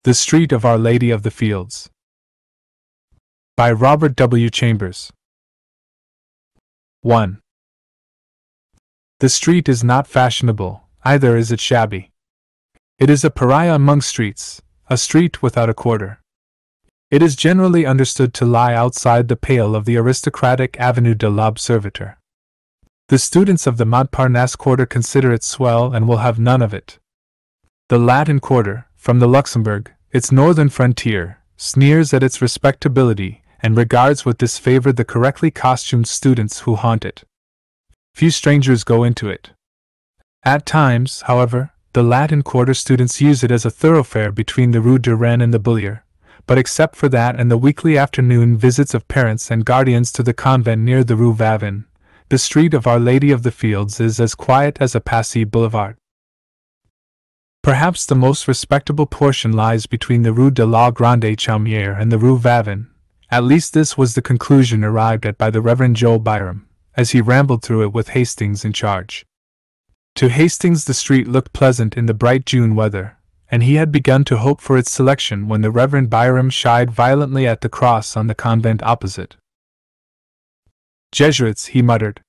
The Street of Our Lady of the Fields. By Robert W. Chambers. 1. The street is not fashionable, either is it shabby. It is a pariah among streets, a street without a quarter. It is generally understood to lie outside the pale of the aristocratic Avenue de l'Observatoire. The students of the Montparnasse quarter consider it swell and will have none of it. The Latin quarter, from the Luxembourg, its northern frontier, sneers at its respectability and regards with disfavor the correctly costumed students who haunt it. Few strangers go into it. At times, however, the Latin quarter students use it as a thoroughfare between the Rue de Rennes and the Bullier, but except for that and the weekly afternoon visits of parents and guardians to the convent near the Rue Vavin, the Street of Our Lady of the Fields is as quiet as a Passy boulevard. Perhaps the most respectable portion lies between the Rue de la Grande Chaumière and the Rue Vavin. At least this was the conclusion arrived at by the Reverend Joel Byram, as he rambled through it with Hastings in charge. To Hastings the street looked pleasant in the bright June weather, and he had begun to hope for its selection when the Reverend Byram shied violently at the cross on the convent opposite. "Jesuits," he muttered.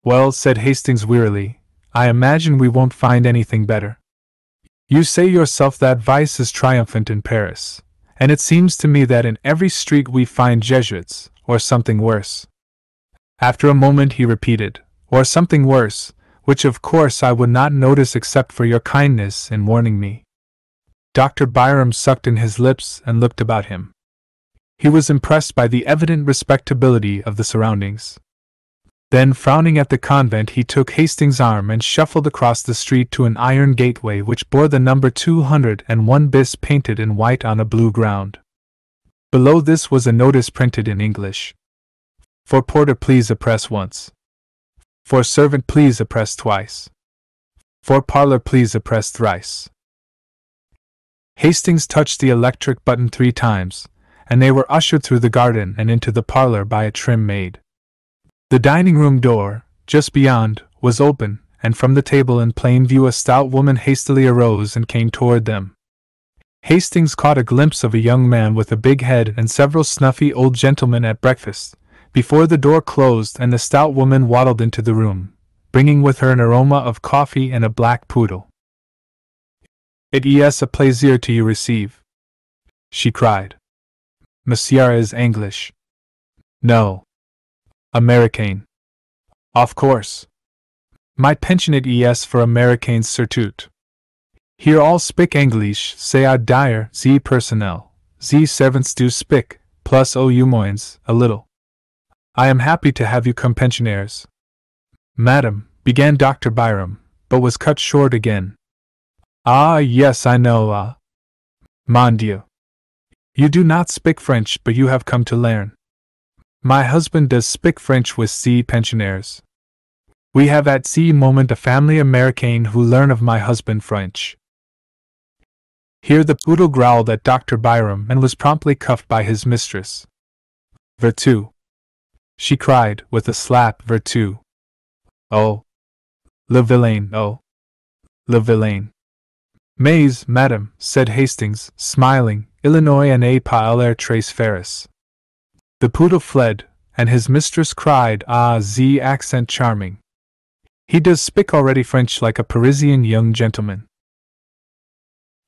"Well," said Hastings wearily, "I imagine we won't find anything better. You say yourself that vice is triumphant in Paris, and it seems to me that in every street we find Jesuits, or something worse." After a moment he repeated, "Or something worse, which of course I would not notice except for your kindness in warning me." Dr. Byram sucked in his lips and looked about him. He was impressed by the evident respectability of the surroundings. Then, frowning at the convent, he took Hastings' arm and shuffled across the street to an iron gateway which bore the number 201 bis painted in white on a blue ground. Below this was a notice printed in English. "For porter please press once. For servant please press twice. For parlor please press thrice." Hastings touched the electric button 3 times, and they were ushered through the garden and into the parlor by a trim maid. The dining-room door, just beyond, was open, and from the table in plain view a stout woman hastily arose and came toward them. Hastings caught a glimpse of a young man with a big head and several snuffy old gentlemen at breakfast, before the door closed and the stout woman waddled into the room, bringing with her an aroma of coffee and a black poodle. "It is a plaisir to you receive," she cried. "Monsieur is English?" "No. Americain." "Of course. My pensionat is for Americains surtout. Here all spik English, c'est à dire, ze personnel, ze servants do spik, plus au moins, a little. I am happy to have you come pensionnaires." "Madam," began Dr. Byram, but was cut short again. "Ah, yes, I know, mon Dieu. You do not speak French, but you have come to learn. My husband does speak French with ze pensionnaires. We have at ze moment a family Americain who learn of my husband French." Here the poodle growled at Dr. Byram and was promptly cuffed by his mistress. "Vertu!" she cried, with a slap. "Vertu! Oh! Le vilain, oh! Le vilain!" "Mais, madame," said Hastings, smiling, "Illinois n'est pas l'air très féroce." The poodle fled, and his mistress cried, "Ah, ze accent charming! He does speak already French like a Parisian young gentleman."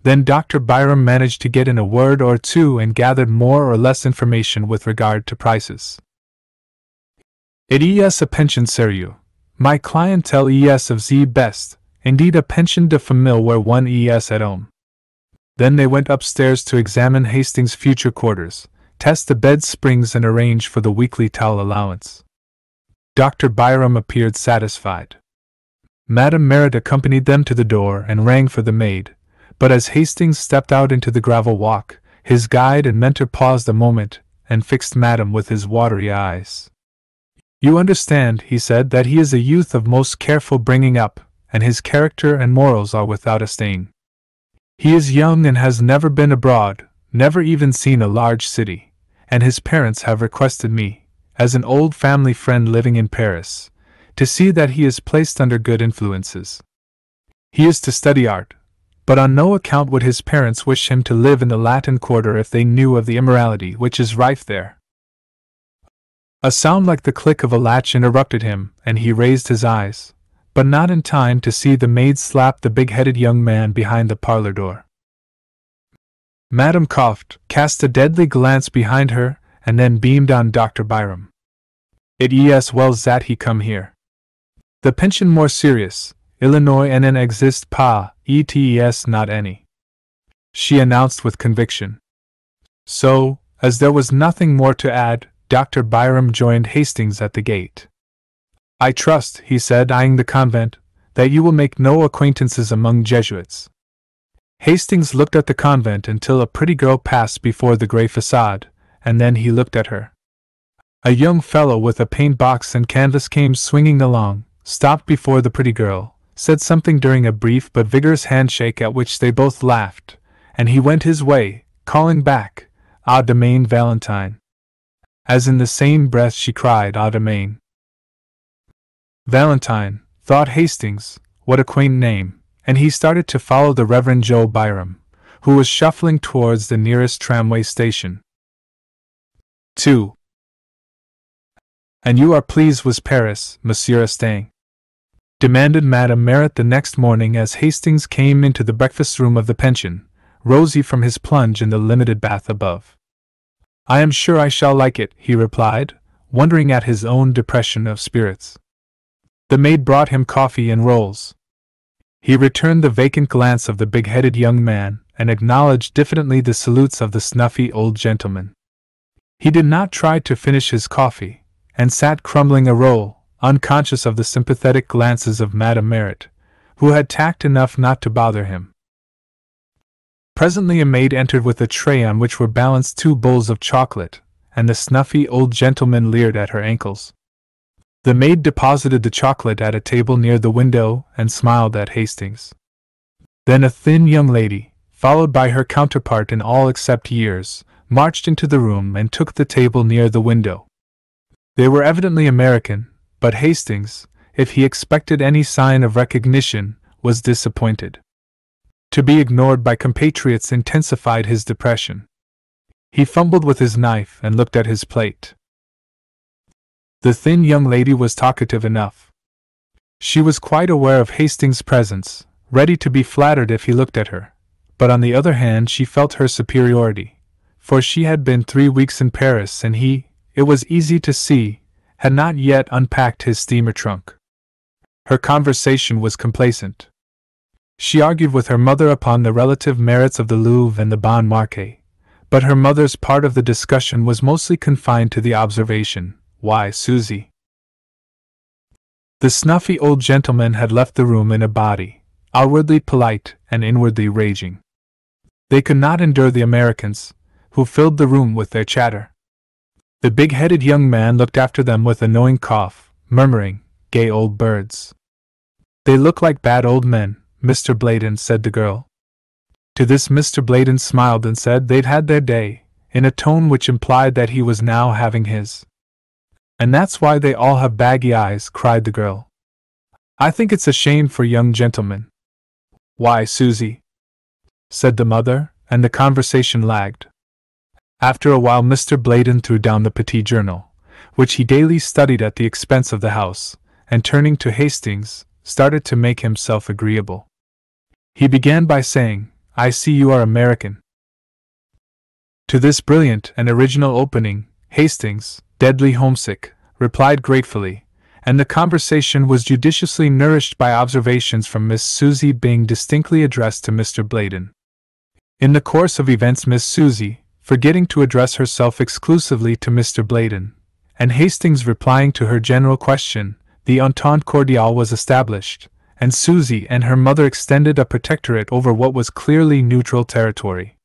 Then Dr. Byram managed to get in a word or two and gathered more or less information with regard to prices. "It is a pension sérieux. My clientele is of the best, indeed a pension de famille where one is at home." Then they went upstairs to examine Hastings' future quarters, test the bed springs and arrange for the weekly towel allowance. Dr. Byram appeared satisfied. Madame Merritt accompanied them to the door and rang for the maid, but as Hastings stepped out into the gravel walk, his guide and mentor paused a moment and fixed Madame with his watery eyes. "You understand," he said, "that he is a youth of most careful bringing up, and his character and morals are without a stain. He is young and has never been abroad, never even seen a large city, and his parents have requested me, as an old family friend living in Paris, to see that he is placed under good influences. He is to study art, but on no account would his parents wish him to live in the Latin Quarter if they knew of the immorality which is rife there. A sound like the click of a latch interrupted him, and he raised his eyes, but not in time to see the maid slap the big-headed young man behind the parlor door. Madame coughed, cast a deadly glance behind her, and then beamed on Dr. Byram. "It es well that he come here. The pension more serious, Illinois n'en existe pas, et not any," she announced with conviction. So, as there was nothing more to add, Dr. Byram joined Hastings at the gate. "I trust," he said, eyeing the convent, "that you will make no acquaintances among Jesuits." Hastings looked at the convent until a pretty girl passed before the gray facade, and then he looked at her. A young fellow with a paint box and canvas came swinging along, stopped before the pretty girl, said something during a brief but vigorous handshake at which they both laughed, and he went his way, calling back, "Ah, demain, Valentine." As in the same breath she cried, "Ah, demain." Valentine, thought Hastings, what a quaint name, and he started to follow the Reverend Joe Byram, who was shuffling towards the nearest tramway station. 2. "And you are pleased with Paris, Monsieur Estang?" demanded Madame Merritt the next morning as Hastings came into the breakfast room of the pension, rosy from his plunge in the limited bath above. "I am sure I shall like it," he replied, wondering at his own depression of spirits. The maid brought him coffee and rolls. He returned the vacant glance of the big-headed young man and acknowledged diffidently the salutes of the snuffy old gentleman. He did not try to finish his coffee, and sat crumbling a roll, unconscious of the sympathetic glances of Madame Merritt, who had tact enough not to bother him. Presently a maid entered with a tray on which were balanced 2 bowls of chocolate, and the snuffy old gentleman leered at her ankles. The maid deposited the chocolate at a table near the window and smiled at Hastings. Then a thin young lady, followed by her counterpart in all except years, marched into the room and took the table near the window. They were evidently American, but Hastings, if he expected any sign of recognition, was disappointed. To be ignored by compatriots intensified his depression. He fumbled with his knife and looked at his plate. The thin young lady was talkative enough. She was quite aware of Hastings' presence, ready to be flattered if he looked at her, but on the other hand she felt her superiority, for she had been 3 weeks in Paris and he, it was easy to see, had not yet unpacked his steamer trunk. Her conversation was complacent. She argued with her mother upon the relative merits of the Louvre and the Bon Marché, but her mother's part of the discussion was mostly confined to the observation, "Why, Susie?" The snuffy old gentleman had left the room in a body, outwardly polite and inwardly raging. They could not endure the Americans, who filled the room with their chatter. The big-headed young man looked after them with a knowing cough, murmuring, "Gay old birds." "They look like bad old men, Mr. Bladen," said the girl. To this Mr. Bladen smiled and said they'd had their day, in a tone which implied that he was now having his. "And that's why they all have baggy eyes," cried the girl. "I think it's a shame for young gentlemen." "Why, Susie?" said the mother, and the conversation lagged. After a while Mr. Bladen threw down the Petit Journal, which he daily studied at the expense of the house, and turning to Hastings, started to make himself agreeable. He began by saying, "I see you are American." To this brilliant and original opening, Hastings, deadly homesick, replied gratefully, and the conversation was judiciously nourished by observations from Miss Susie being distinctly addressed to Mr. Bladen. In the course of events Miss Susie, forgetting to address herself exclusively to Mr. Bladen, and Hastings replying to her general question, the entente cordiale was established, and Susie and her mother extended a protectorate over what was clearly neutral territory.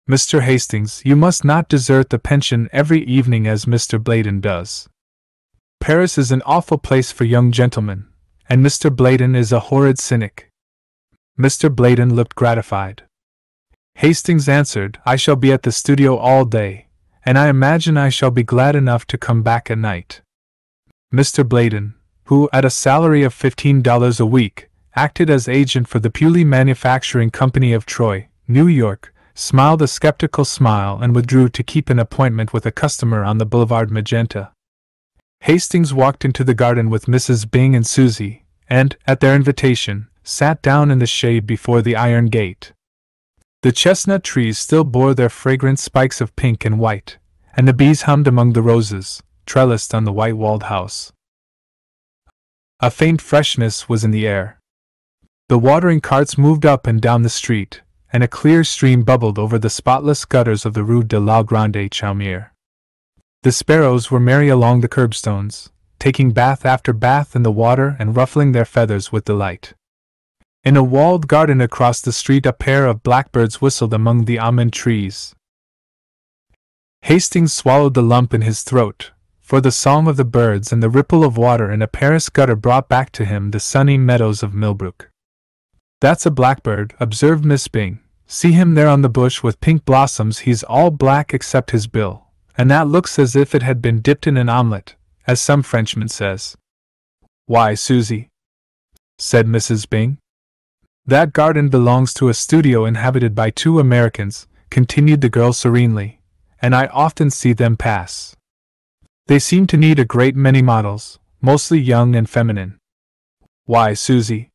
"Mr. Hastings, you must not desert the pension every evening as Mr. Bladen does. Paris is an awful place for young gentlemen, and Mr. Bladen is a horrid cynic." Mr. Bladen looked gratified. Hastings answered, "I shall be at the studio all day, and I imagine I shall be glad enough to come back at night." Mr. Bladen, who, at a salary of $15 a week, acted as agent for the Pewley Manufacturing Company of Troy, New York, smiled a skeptical smile and withdrew to keep an appointment with a customer on the Boulevard Magenta. Hastings walked into the garden with Mrs. Bing and Susie, and, at their invitation, sat down in the shade before the iron gate. The chestnut trees still bore their fragrant spikes of pink and white, and the bees hummed among the roses, trellised on the white-walled house. A faint freshness was in the air. The watering carts moved up and down the street, and a clear stream bubbled over the spotless gutters of the Rue de la Grande Chaumière. The sparrows were merry along the curbstones, taking bath after bath in the water and ruffling their feathers with delight. In a walled garden across the street a pair of blackbirds whistled among the almond trees. Hastings swallowed the lump in his throat, for the song of the birds and the ripple of water in a Paris gutter brought back to him the sunny meadows of Millbrook. "That's a blackbird," observed Miss Bing. "See him there on the bush with pink blossoms. He's all black except his bill, and that looks as if it had been dipped in an omelette, as some Frenchman says." "Why, Susie," said Mrs. Bing. "That garden belongs to a studio inhabited by 2 Americans," continued the girl serenely, "and I often see them pass. They seem to need a great many models, mostly young and feminine." "Why, Susie?"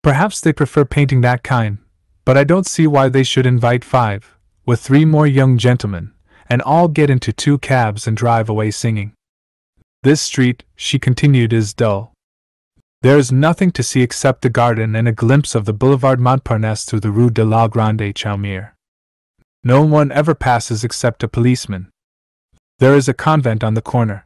"Perhaps they prefer painting that kind, but I don't see why they should invite 5, with 3 more young gentlemen, and all get into 2 cabs and drive away singing. This street," she continued, "is dull. There is nothing to see except the garden and a glimpse of the Boulevard Montparnasse through the Rue de la Grande Chaumière. No one ever passes except a policeman. There is a convent on the corner."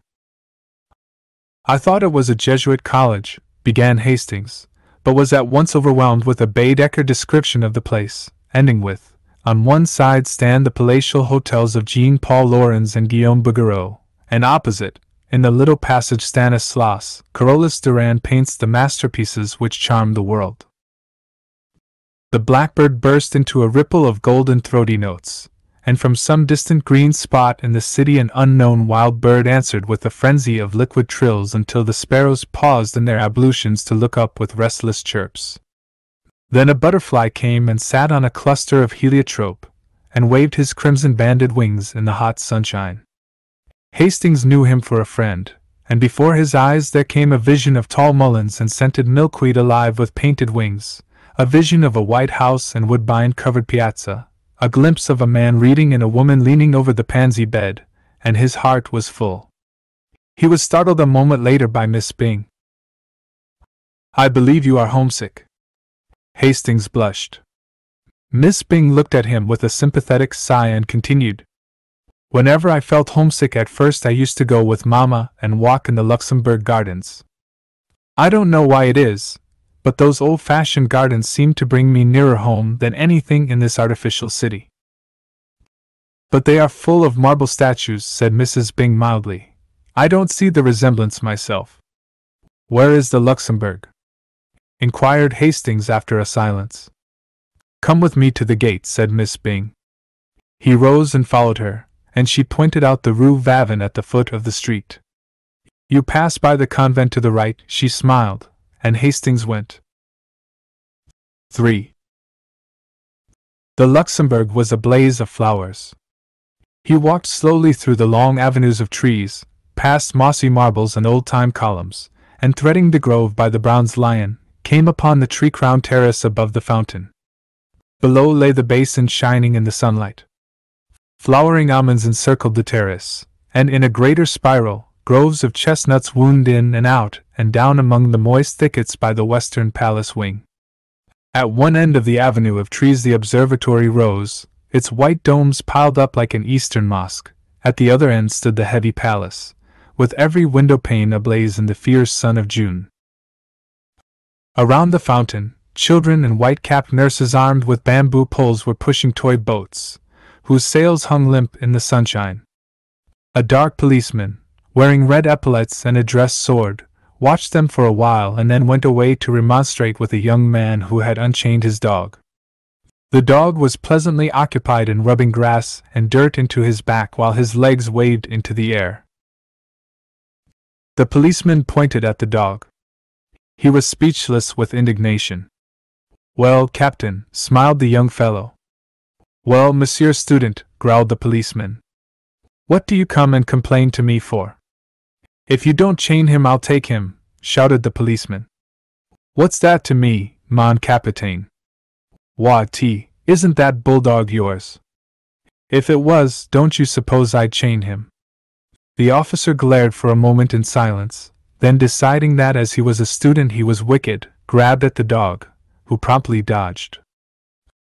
"I thought it was a Jesuit college," began Hastings, but was at once overwhelmed with a Baedeker description of the place, ending with, "On one side stand the palatial hotels of Jean-Paul Laurens and Guillaume Bouguereau, and opposite, in the little passage Stanislas Carolus Duran paints the masterpieces which charm the world." The blackbird burst into a ripple of golden throaty notes, and from some distant green spot in the city an unknown wild bird answered with a frenzy of liquid trills until the sparrows paused in their ablutions to look up with restless chirps. Then a butterfly came and sat on a cluster of heliotrope, and waved his crimson-banded wings in the hot sunshine. Hastings knew him for a friend, and before his eyes there came a vision of tall mulleins and scented milkweed alive with painted wings, a vision of a white house and woodbine-covered piazza, a glimpse of a man reading and a woman leaning over the pansy bed, and his heart was full. He was startled a moment later by Miss Bing. "I believe you are homesick." Hastings blushed. Miss Bing looked at him with a sympathetic sigh and continued, "Whenever I felt homesick at first I used to go with Mama and walk in the Luxembourg Gardens. I don't know why it is, but those old-fashioned gardens seem to bring me nearer home than anything in this artificial city." "But they are full of marble statues," said Mrs. Bing mildly. "I don't see the resemblance myself." "Where is the Luxembourg?" inquired Hastings after a silence. "Come with me to the gate," said Miss Bing. He rose and followed her, and she pointed out the Rue Vavin at the foot of the street. "You pass by the convent to the right," she smiled, and Hastings went. 3. The Luxembourg was a blaze of flowers. He walked slowly through the long avenues of trees, past mossy marbles and old-time columns, and threading the grove by the Brown's Lion, came upon the tree-crowned terrace above the fountain. Below lay the basin shining in the sunlight. Flowering almonds encircled the terrace, and in a greater spiral, groves of chestnuts wound in and out and down among the moist thickets by the western palace wing. At one end of the avenue of trees the observatory rose, its white domes piled up like an eastern mosque. At the other end stood the heavy palace, with every window pane ablaze in the fierce sun of June. Around the fountain, children and white-capped nurses armed with bamboo poles were pushing toy boats, whose sails hung limp in the sunshine. A dark policeman, wearing red epaulets and a dressed sword, watched them for a while and then went away to remonstrate with a young man who had unchained his dog. The dog was pleasantly occupied in rubbing grass and dirt into his back while his legs waved into the air. The policeman pointed at the dog. He was speechless with indignation. "Well, Captain," smiled the young fellow. "Well, Monsieur Student," growled the policeman. "What do you come and complain to me for?" "If you don't chain him, I'll take him," shouted the policeman. "What's that to me, mon capitaine?" "What, isn't that bulldog yours?" "If it was, don't you suppose I'd chain him?" The officer glared for a moment in silence, then deciding that as he was a student he was wicked, grabbed at the dog, who promptly dodged.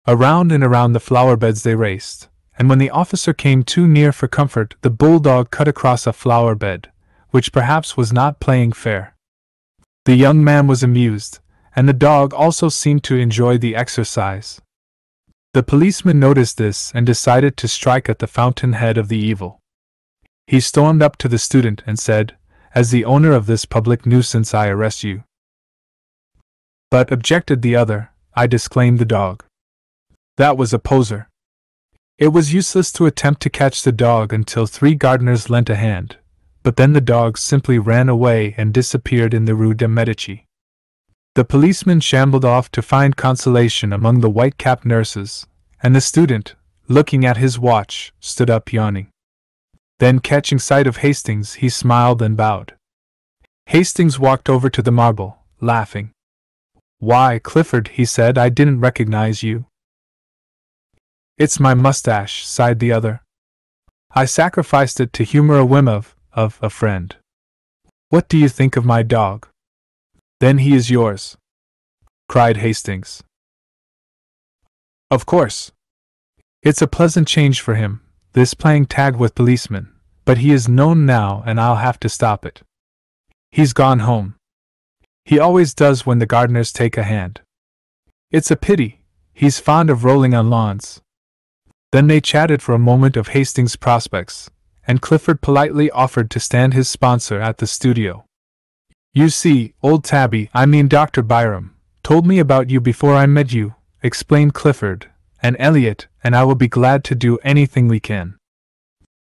Around and around the flower beds they raced, and when the officer came too near for comfort, the bulldog cut across a flower bed, which perhaps was not playing fair. The young man was amused, and the dog also seemed to enjoy the exercise. The policeman noticed this and decided to strike at the fountainhead of the evil. He stormed up to the student and said, "As the owner of this public nuisance, I arrest you." "But," objected the other, "I disclaimed the dog." That was a poser. It was useless to attempt to catch the dog until 3 gardeners lent a hand, but then the dog simply ran away and disappeared in the Rue de Medici. The policeman shambled off to find consolation among the white-capped nurses, and the student, looking at his watch, stood up yawning. Then, catching sight of Hastings, he smiled and bowed. Hastings walked over to the marble, laughing. "Why, Clifford," he said, "I didn't recognize you." "It's my mustache," sighed the other. "I sacrificed it to humor a whim of a friend. What do you think of my dog?" "Then he is yours," cried Hastings. "Of course. It's a pleasant change for him, this playing tag with policemen, but he is known now and I'll have to stop it. He's gone home. He always does when the gardeners take a hand. It's a pity, he's fond of rolling on lawns." Then they chatted for a moment of Hastings' prospects, and Clifford politely offered to stand his sponsor at the studio. "You see, old Tabby, I mean Dr. Byram, told me about you before I met you," explained Clifford, "and Elliot and I will be glad to do anything we can."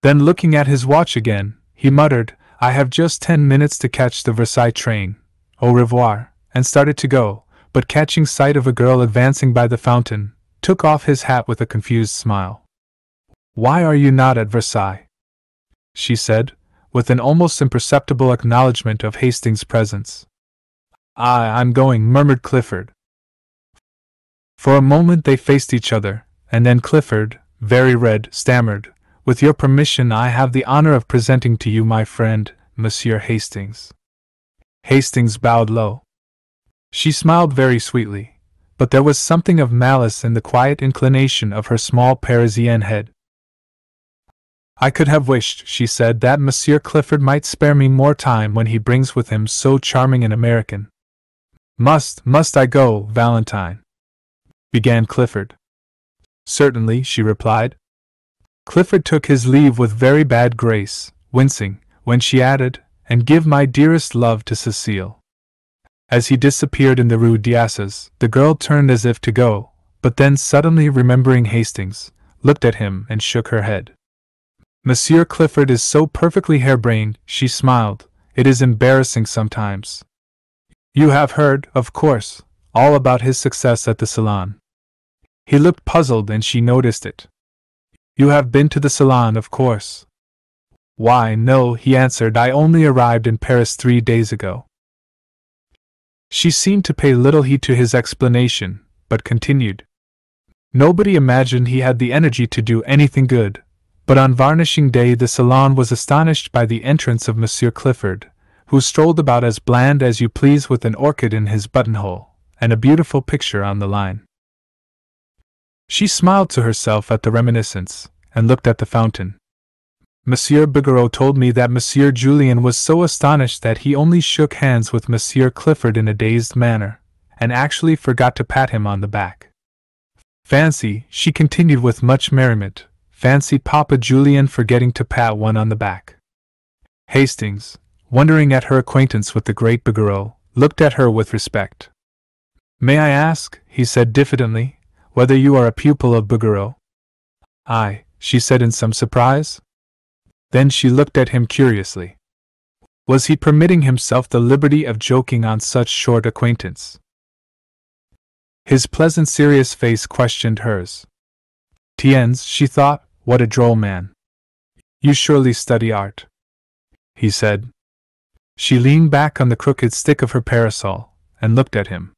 Then, looking at his watch again, he muttered, "I have just 10 minutes to catch the Versailles train. Au revoir," and started to go, but catching sight of a girl advancing by the fountain, took off his hat with a confused smile. "Why are you not at Versailles?" she said, with an almost imperceptible acknowledgement of Hastings' presence. "I'm going," murmured Clifford. For a moment they faced each other, and then Clifford, very red, stammered, "With your permission, I have the honor of presenting to you my friend, Monsieur Hastings." Hastings bowed low. She smiled very sweetly, but there was something of malice in the quiet inclination of her small Parisienne head. "I could have wished," she said, "that Monsieur Clifford might spare me more time when he brings with him so charming an American." Must I go, Valentine?" began Clifford. "Certainly," she replied. Clifford took his leave with very bad grace, wincing, when she added, "And give my dearest love to Cecile." As he disappeared in the Rue d'Assas, the girl turned as if to go, but then suddenly remembering Hastings, looked at him and shook her head. "Monsieur Clifford is so perfectly harebrained," she smiled, "it is embarrassing sometimes." "You have heard, of course, all about his success at the Salon." He looked puzzled and she noticed it. "You have been to the Salon, of course." "Why, no," he answered, "I only arrived in Paris 3 days ago." She seemed to pay little heed to his explanation, but continued. Nobody imagined he had the energy to do anything good, but on varnishing day the Salon was astonished by the entrance of Monsieur Clifford, who strolled about as bland as you please with an orchid in his buttonhole, and a beautiful picture on the line. She smiled to herself at the reminiscence, and looked at the fountain. "Monsieur Bouguereau told me that Monsieur Julien was so astonished that he only shook hands with Monsieur Clifford in a dazed manner, and actually forgot to pat him on the back. Fancy," she continued with much merriment, "fancy Papa Julien forgetting to pat one on the back." Hastings, wondering at her acquaintance with the great Bouguereau, looked at her with respect. "May I ask," he said diffidently, "whether you are a pupil of Bouguereau?" "I," she said in some surprise. Then she looked at him curiously. Was he permitting himself the liberty of joking on such short acquaintance? His pleasant, serious face questioned hers. Tiens, she thought, what a droll man. You surely study art, he said. She leaned back on the crooked stick of her parasol and looked at him.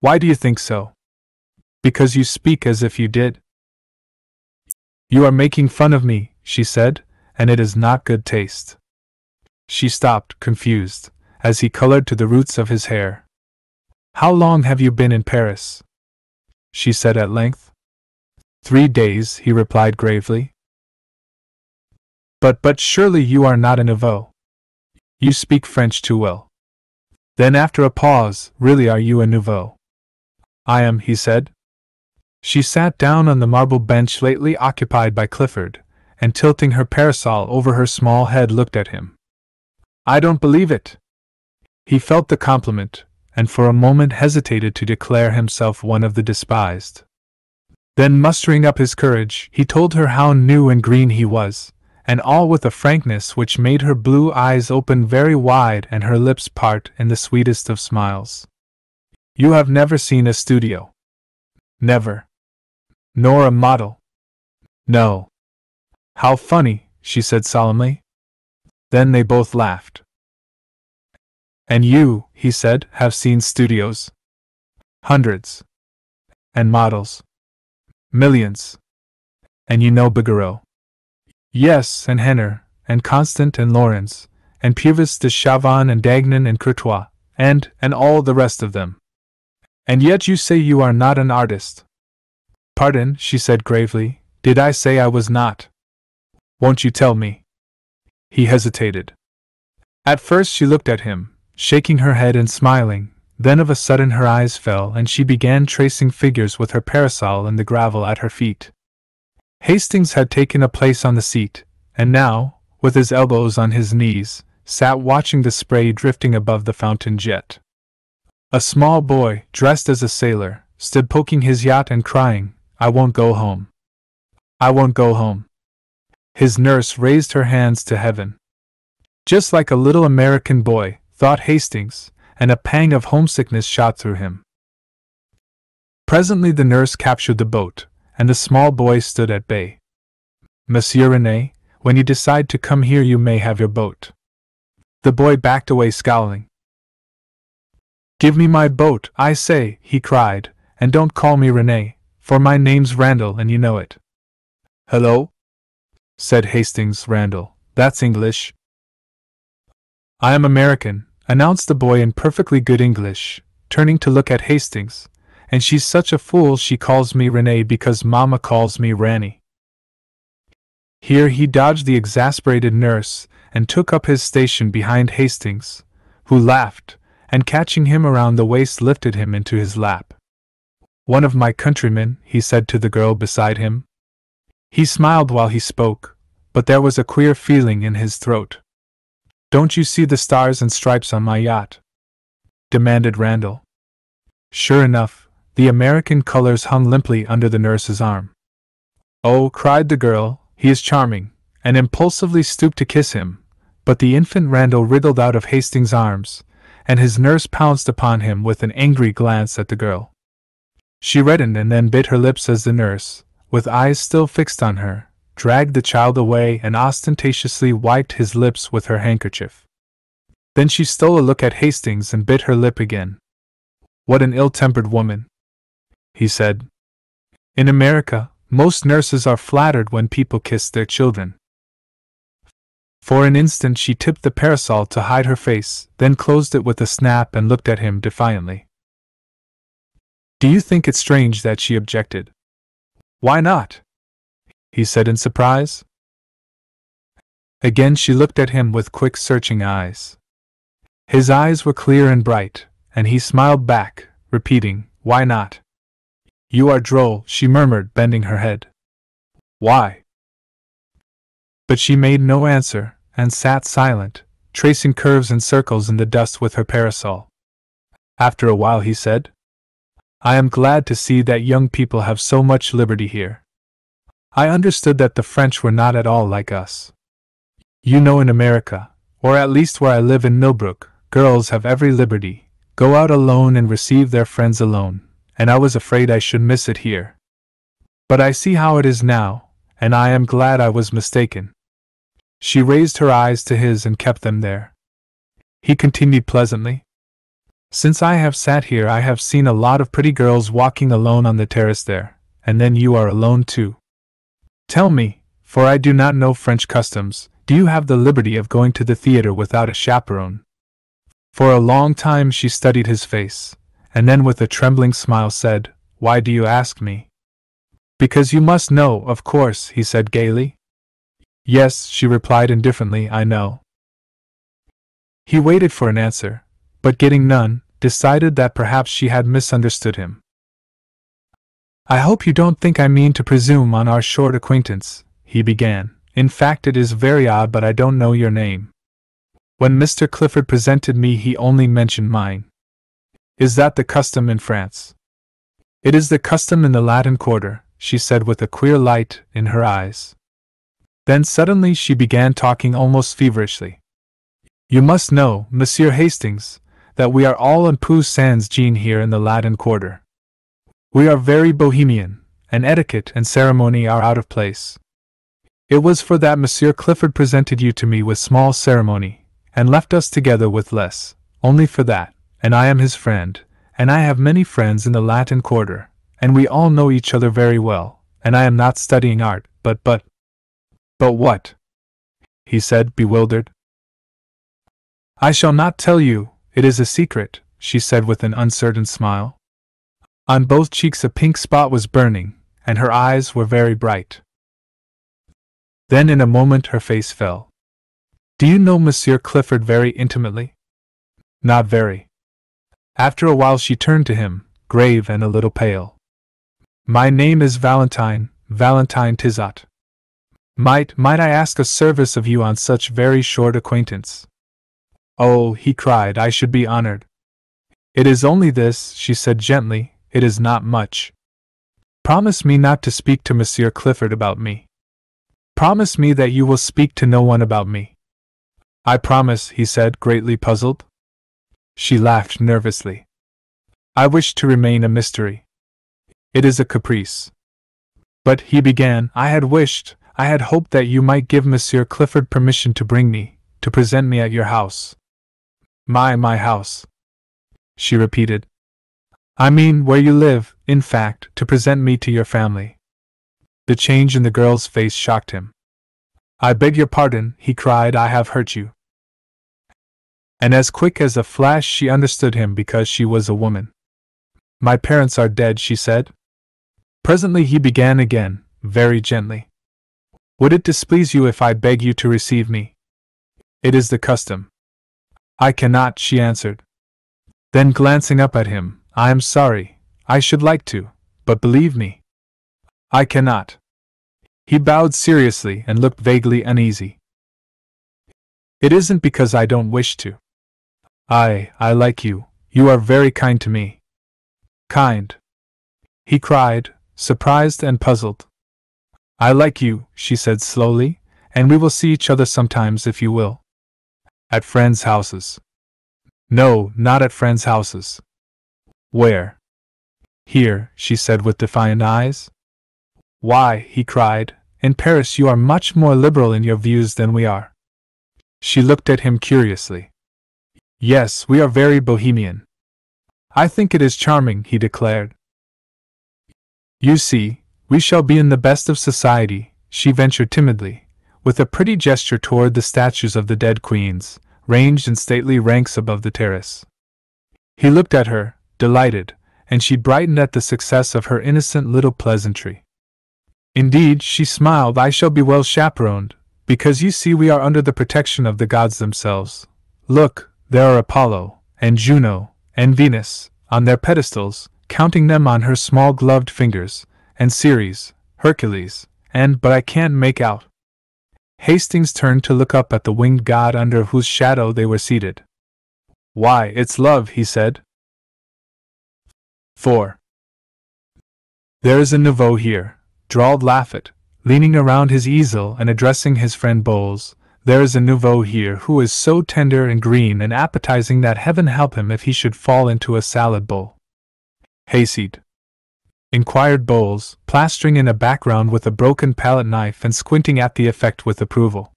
Why do you think so? Because you speak as if you did. You are making fun of me, she said, and it is not good taste. She stopped, confused, as he colored to the roots of his hair. How long have you been in Paris? She said at length. 3 days, he replied gravely. But surely you are not a nouveau. You speak French too well. Then after a pause, really are you a nouveau? I am, he said. She sat down on the marble bench lately occupied by Clifford, and tilting her parasol over her small head looked at him. I don't believe it. He felt the compliment, and for a moment hesitated to declare himself one of the despised. Then mustering up his courage, he told her how new and green he was, and all with a frankness which made her blue eyes open very wide and her lips part in the sweetest of smiles. You have never seen a studio? Never. Nor a model? No. How funny, she said solemnly. Then they both laughed. And you, he said, have seen studios? Hundreds. And models? Millions. And you know Bouguereau? Yes, and Henner, and Constant and Lawrence, and Puvis de Chavannes and Dagnan and Courtois, and all the rest of them. And yet you say you are not an artist. Pardon, she said gravely, did I say I was not? Won't you tell me? He hesitated. At first she looked at him, shaking her head and smiling, then of a sudden her eyes fell and she began tracing figures with her parasol in the gravel at her feet. Hastings had taken a place on the seat, and now, with his elbows on his knees, sat watching the spray drifting above the fountain jet. A small boy, dressed as a sailor, stood poking his yacht and crying, I won't go home. I won't go home. His nurse raised her hands to heaven. Just like a little American boy, thought Hastings, and a pang of homesickness shot through him. Presently the nurse captured the boat, and the small boy stood at bay. Monsieur René, when you decide to come here you may have your boat. The boy backed away scowling. Give me my boat, I say, he cried, and don't call me René, for my name's Randall and you know it. Hello? Said Hastings. Randall, that's English. I am American, announced the boy in perfectly good English, turning to look at Hastings, and she's such a fool she calls me René because Mama calls me Ranny. Here he dodged the exasperated nurse and took up his station behind Hastings, who laughed, and catching him around the waist lifted him into his lap. One of my countrymen, he said to the girl beside him. He smiled while he spoke, but there was a queer feeling in his throat. Don't you see the stars and stripes on my yacht? Demanded Randall. Sure enough, the American colors hung limply under the nurse's arm. Oh, cried the girl, he is charming, and impulsively stooped to kiss him, but the infant Randall wriggled out of Hastings' arms, and his nurse pounced upon him with an angry glance at the girl. She reddened and then bit her lips as the nurse, with eyes still fixed on her, dragged the child away and ostentatiously wiped his lips with her handkerchief. Then she stole a look at Hastings and bit her lip again. What an ill-tempered woman, he said. In America, most nurses are flattered when people kiss their children. For an instant she tipped the parasol to hide her face, then closed it with a snap and looked at him defiantly. Do you think it strange that she objected? Why not? He said in surprise. Again she looked at him with quick searching eyes. His eyes were clear and bright, and he smiled back, repeating, Why not? You are droll, she murmured, bending her head. Why? But she made no answer, and sat silent, tracing curves and circles in the dust with her parasol. After a while he said, I am glad to see that young people have so much liberty here. I understood that the French were not at all like us. You know, in America, or at least where I live in Millbrook, girls have every liberty, go out alone and receive their friends alone, and I was afraid I should miss it here. But I see how it is now, and I am glad I was mistaken." She raised her eyes to his and kept them there. He continued pleasantly, "Since I have sat here I have seen a lot of pretty girls walking alone on the terrace there, and then you are alone too. Tell me, for I do not know French customs, do you have the liberty of going to the theater without a chaperone?" For a long time she studied his face, and then with a trembling smile said, "Why do you ask me?" "Because you must know, of course," he said gaily. "Yes," she replied indifferently, "I know." He waited for an answer, but getting none, decided that perhaps she had misunderstood him. "I hope you don't think I mean to presume on our short acquaintance," he began. "In fact, it is very odd, but I don't know your name. When Mr. Clifford presented me, he only mentioned mine. Is that the custom in France?" "It is the custom in the Latin Quarter," she said with a queer light in her eyes. Then suddenly she began talking almost feverishly. "You must know, Monsieur Hastings, that we are all en peu sans gêne here in the Latin Quarter. We are very bohemian, and etiquette and ceremony are out of place. It was for that Monsieur Clifford presented you to me with small ceremony, and left us together with less, only for that, and I am his friend, and I have many friends in the Latin Quarter, and we all know each other very well, and I am not studying art, but what?" he said, bewildered. "I shall not tell you, it is a secret," she said with an uncertain smile. On both cheeks a pink spot was burning, and her eyes were very bright. Then in a moment her face fell. "Do you know Monsieur Clifford very intimately?" "Not very." After a while she turned to him, grave and a little pale. "My name is Valentine Tizot. Might I ask a service of you on such very short acquaintance?" "Oh," he cried, "I should be honored." "It is only this," she said gently, "it is not much. Promise me not to speak to Monsieur Clifford about me. Promise me that you will speak to no one about me." "I promise," he said, greatly puzzled. She laughed nervously. "I wish to remain a mystery. It is a caprice." "But," he began, I had hoped that you might give Monsieur Clifford permission to present me at your house." My house," she repeated. "I mean where you live, in fact, to present me to your family." The change in the girl's face shocked him. "I beg your pardon," he cried, "I have hurt you." And as quick as a flash she understood him because she was a woman. "My parents are dead," she said. Presently he began again, very gently. "Would it displease you if I beg you to receive me?" "It is the custom." "I cannot," she answered. Then glancing up at him, "I am sorry, I should like to, but believe me, I cannot." He bowed seriously and looked vaguely uneasy. "It isn't because I don't wish to. I like you, you are very kind to me." "Kind?" he cried, surprised and puzzled. "I like you," she said slowly, "and we will see each other sometimes if you will." "At friends' houses." "No, not at friends' houses." "Where?" "Here," she said with defiant eyes. "Why," he cried, "in Paris you are much more liberal in your views than we are." She looked at him curiously. "Yes, we are very bohemian." "I think it is charming," he declared. "You see, we shall be in the best of society," she ventured timidly, with a pretty gesture toward the statues of the dead queens, ranged in stately ranks above the terrace. He looked at her, delighted, and she brightened at the success of her innocent little pleasantry. "Indeed," she smiled, "I shall be well chaperoned, because you see we are under the protection of the gods themselves. Look, there are Apollo, and Juno, and Venus, on their pedestals, counting them on her small gloved fingers, and Ceres, Hercules, but I can't make out." Hastings turned to look up at the winged god under whose shadow they were seated. "Why, it's love," he said. 4. "There is a nouveau here," drawled Laffat, leaning around his easel and addressing his friend Bowles. There is a nouveau here who is so tender and green and appetizing that heaven help him if he should fall into a salad bowl. Hayseed? Inquired Bowles, plastering in a background with a broken palette knife and squinting at the effect with approval.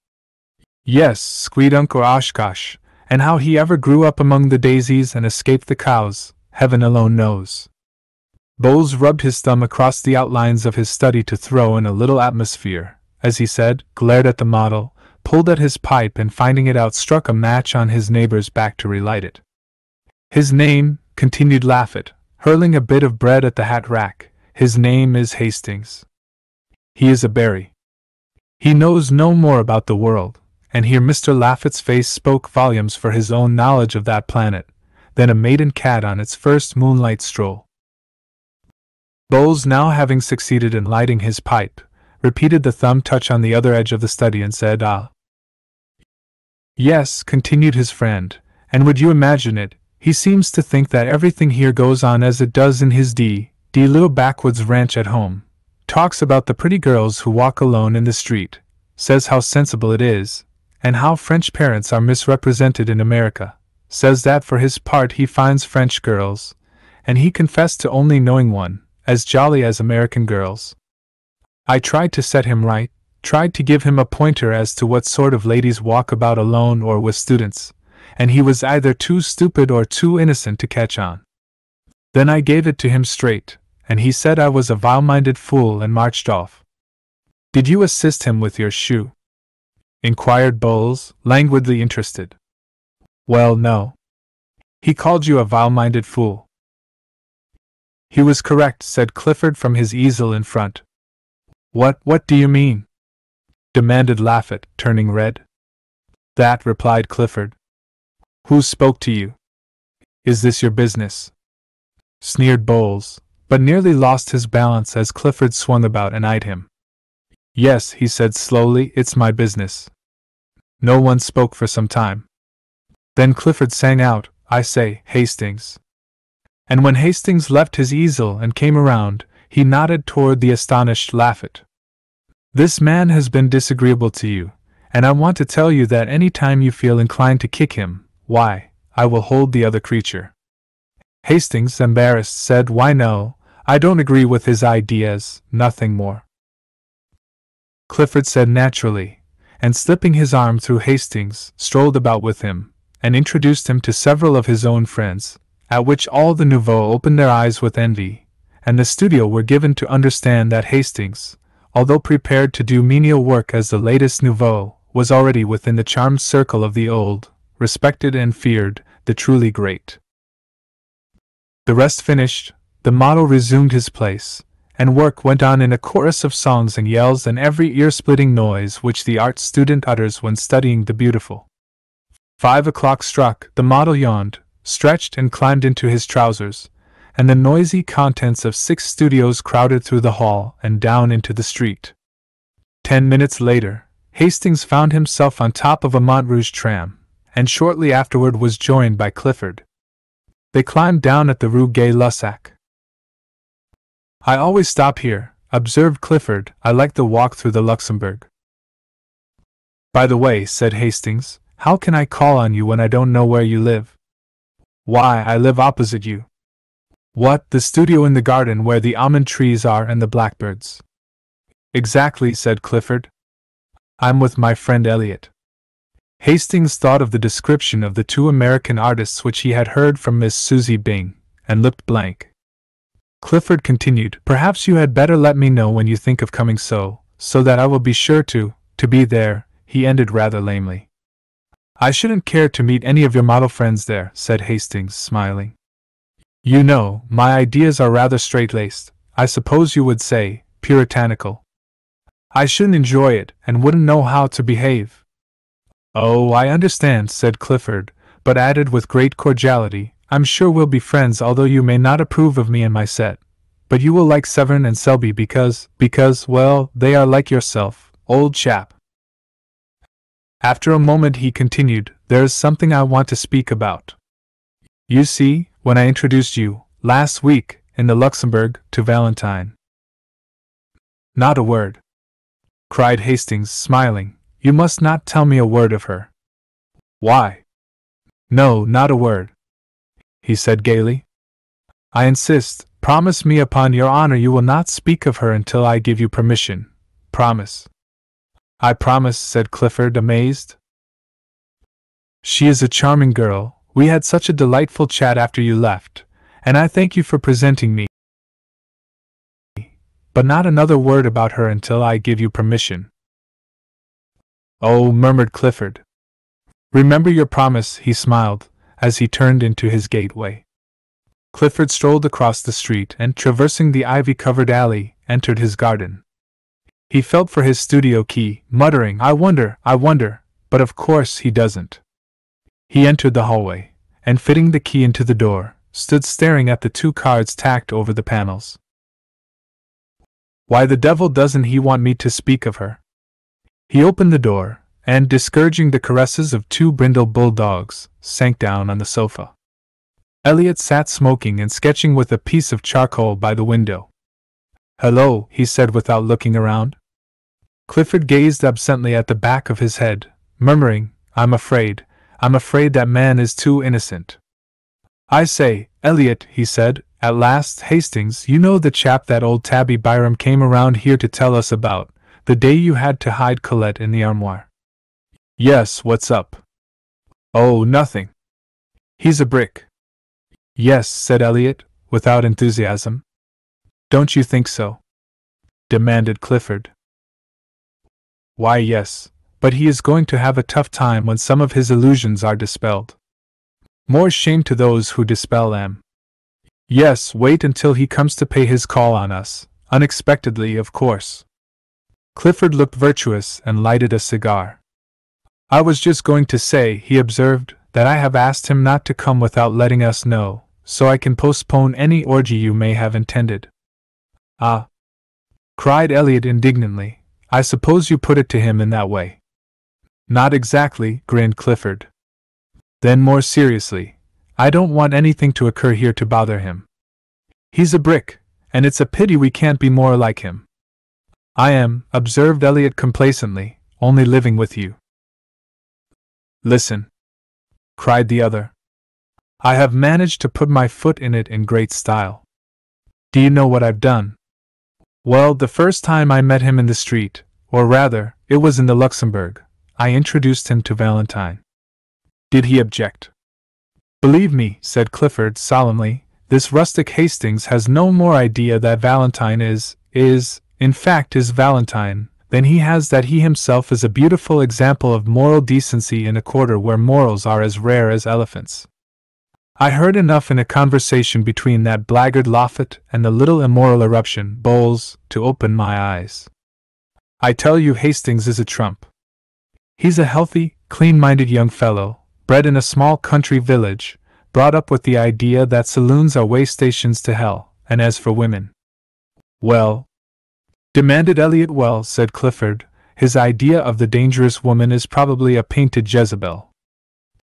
Yes, Squeedunk or Oshkosh, and how he ever grew up among the daisies and escaped the cows, heaven alone knows. Bowles rubbed his thumb across the outlines of his study to throw in a little atmosphere, as he said, glared at the model, pulled at his pipe and finding it out struck a match on his neighbor's back to relight it. His name, continued Laffat, hurling a bit of bread at the hat rack, his name is Hastings. He is a berry. He knows no more about the world, and here Mr. Laffat's face spoke volumes for his own knowledge of that planet, than a maiden cat on its first moonlight stroll. Bowles, now having succeeded in lighting his pipe, repeated the thumb touch on the other edge of the study and said, "Ah." "Yes," continued his friend, "and would you imagine it, he seems to think that everything here goes on as it does in his little backwoods ranch at home. Talks about the pretty girls who walk alone in the street, says how sensible it is, and how French parents are misrepresented in America, says that for his part he finds French girls, and he confessed to only knowing one, as jolly as American girls. I tried to set him right, tried to give him a pointer as to what sort of ladies walk about alone or with students, and he was either too stupid or too innocent to catch on. Then I gave it to him straight, and he said I was a vile-minded fool and marched off." "Did you assist him with your shoe?" inquired Bowles, languidly interested. "Well, no. He called you a vile-minded fool." "He was correct," said Clifford from his easel in front. What do you mean?" demanded Laffat, turning red. "That," replied Clifford. "Who spoke to you?" "Is this your business?" sneered Bowles, but nearly lost his balance as Clifford swung about and eyed him. "Yes," he said slowly, "it's my business." No one spoke for some time. Then Clifford sang out, "I say, Hastings." And when Hastings left his easel and came around, he nodded toward the astonished Laffat. "This man has been disagreeable to you, and I want to tell you that any time you feel inclined to kick him, why, I will hold the other creature." Hastings, embarrassed, said, "Why no, I don't agree with his ideas, nothing more." Clifford said naturally, and slipping his arm through Hastings, strolled about with him, and introduced him to several of his own friends, at which all the nouveaux opened their eyes with envy, and the studio were given to understand that Hastings, although prepared to do menial work as the latest nouveau, was already within the charmed circle of the old, respected and feared, the truly great. The rest finished, the model resumed his place, and work went on in a chorus of songs and yells and every ear-splitting noise which the art student utters when studying the beautiful. 5 o'clock struck, the model yawned, stretched and climbed into his trousers, and the noisy contents of 6 studios crowded through the hall and down into the street. 10 minutes later, Hastings found himself on top of a Montrouge tram, and shortly afterward was joined by Clifford. They climbed down at the Rue Gay-Lussac. "I always stop here," observed Clifford. "I like the walk through the Luxembourg." "By the way," said Hastings, "how can I call on you when I don't know where you live?" "Why, I live opposite you." "What, the studio in the garden where the almond trees are and the blackbirds?" "Exactly," said Clifford. "I'm with my friend Elliot." Hastings thought of the description of the 2 American artists which he had heard from Miss Susie Byng, and looked blank. Clifford continued, "Perhaps you had better let me know when you think of coming so that I will be sure to be there," he ended rather lamely. "I shouldn't care to meet any of your model friends there," said Hastings, smiling. "You know, my ideas are rather straight-laced, I suppose you would say, puritanical. I shouldn't enjoy it, and wouldn't know how to behave." "Oh, I understand," said Clifford, but added with great cordiality, "I'm sure we'll be friends although you may not approve of me and my set. But you will like Severn and Selby because, well, they are like yourself, old chap." After a moment he continued, "There is something I want to speak about. You see, when I introduced you, last week, in the Luxembourg, to Valentine—" "Not a word," cried Hastings, smiling, You must not tell me a word of her. Why? No, not a word, he said gaily. I insist. Promise me upon your honor you will not speak of her until I give you permission. Promise. I promise, said Clifford, amazed. She is a charming girl. We had such a delightful chat after you left, and I thank you for presenting me. But not another word about her until I give you permission. Oh, murmured Clifford. Remember your promise, he smiled, as he turned into his gateway. Clifford strolled across the street and, traversing the ivy-covered alley, entered his garden. He felt for his studio key, muttering, I wonder, but of course he doesn't. He entered the hallway, and fitting the key into the door, stood staring at the 2 cards tacked over the panels. Why the devil doesn't he want me to speak of her? He opened the door, and, discouraging the caresses of 2 brindle bulldogs, sank down on the sofa. Elliot sat smoking and sketching with a piece of charcoal by the window. Hello, he said without looking around. Clifford gazed absently at the back of his head, murmuring, I'm afraid that man is too innocent. I say, Elliot, he said, at last, Hastings, you know the chap that old Tabby Byram came around here to tell us about, the day you had to hide Colette in the armoire? Yes, what's up? Oh, nothing. He's a brick. Yes, said Elliot, without enthusiasm. Don't you think so? Demanded Clifford. Why, yes, but he is going to have a tough time when some of his illusions are dispelled. More shame to those who dispel them. Yes, wait until he comes to pay his call on us, unexpectedly, of course. Clifford looked virtuous and lighted a cigar. I was just going to say, he observed, that I have asked him not to come without letting us know, so I can postpone any orgy you may have intended. Ah! Cried Elliot indignantly. I suppose you put it to him in that way. Not exactly, grinned Clifford. Then more seriously, I don't want anything to occur here to bother him. He's a brick, and it's a pity we can't be more like him. I am, observed Elliot complacently, only living with you. Listen, cried the other. I have managed to put my foot in it in great style. Do you know what I've done? Well, the first time I met him in the street, or rather, it was in the Luxembourg, I introduced him to Valentine. Did he object? Believe me, said Clifford solemnly, this rustic Hastings has no more idea that Valentine is Valentine, than he has that he himself is a beautiful example of moral decency in a quarter where morals are as rare as elephants. I heard enough in a conversation between that blackguard Loffat and the little immoral eruption, Bowles, to open my eyes. I tell you Hastings is a trump. He's a healthy, clean-minded young fellow, bred in a small country village, brought up with the idea that saloons are way stations to hell, and as for women. Well, demanded Elliot. Well, said Clifford, his idea of the dangerous woman is probably a painted Jezebel.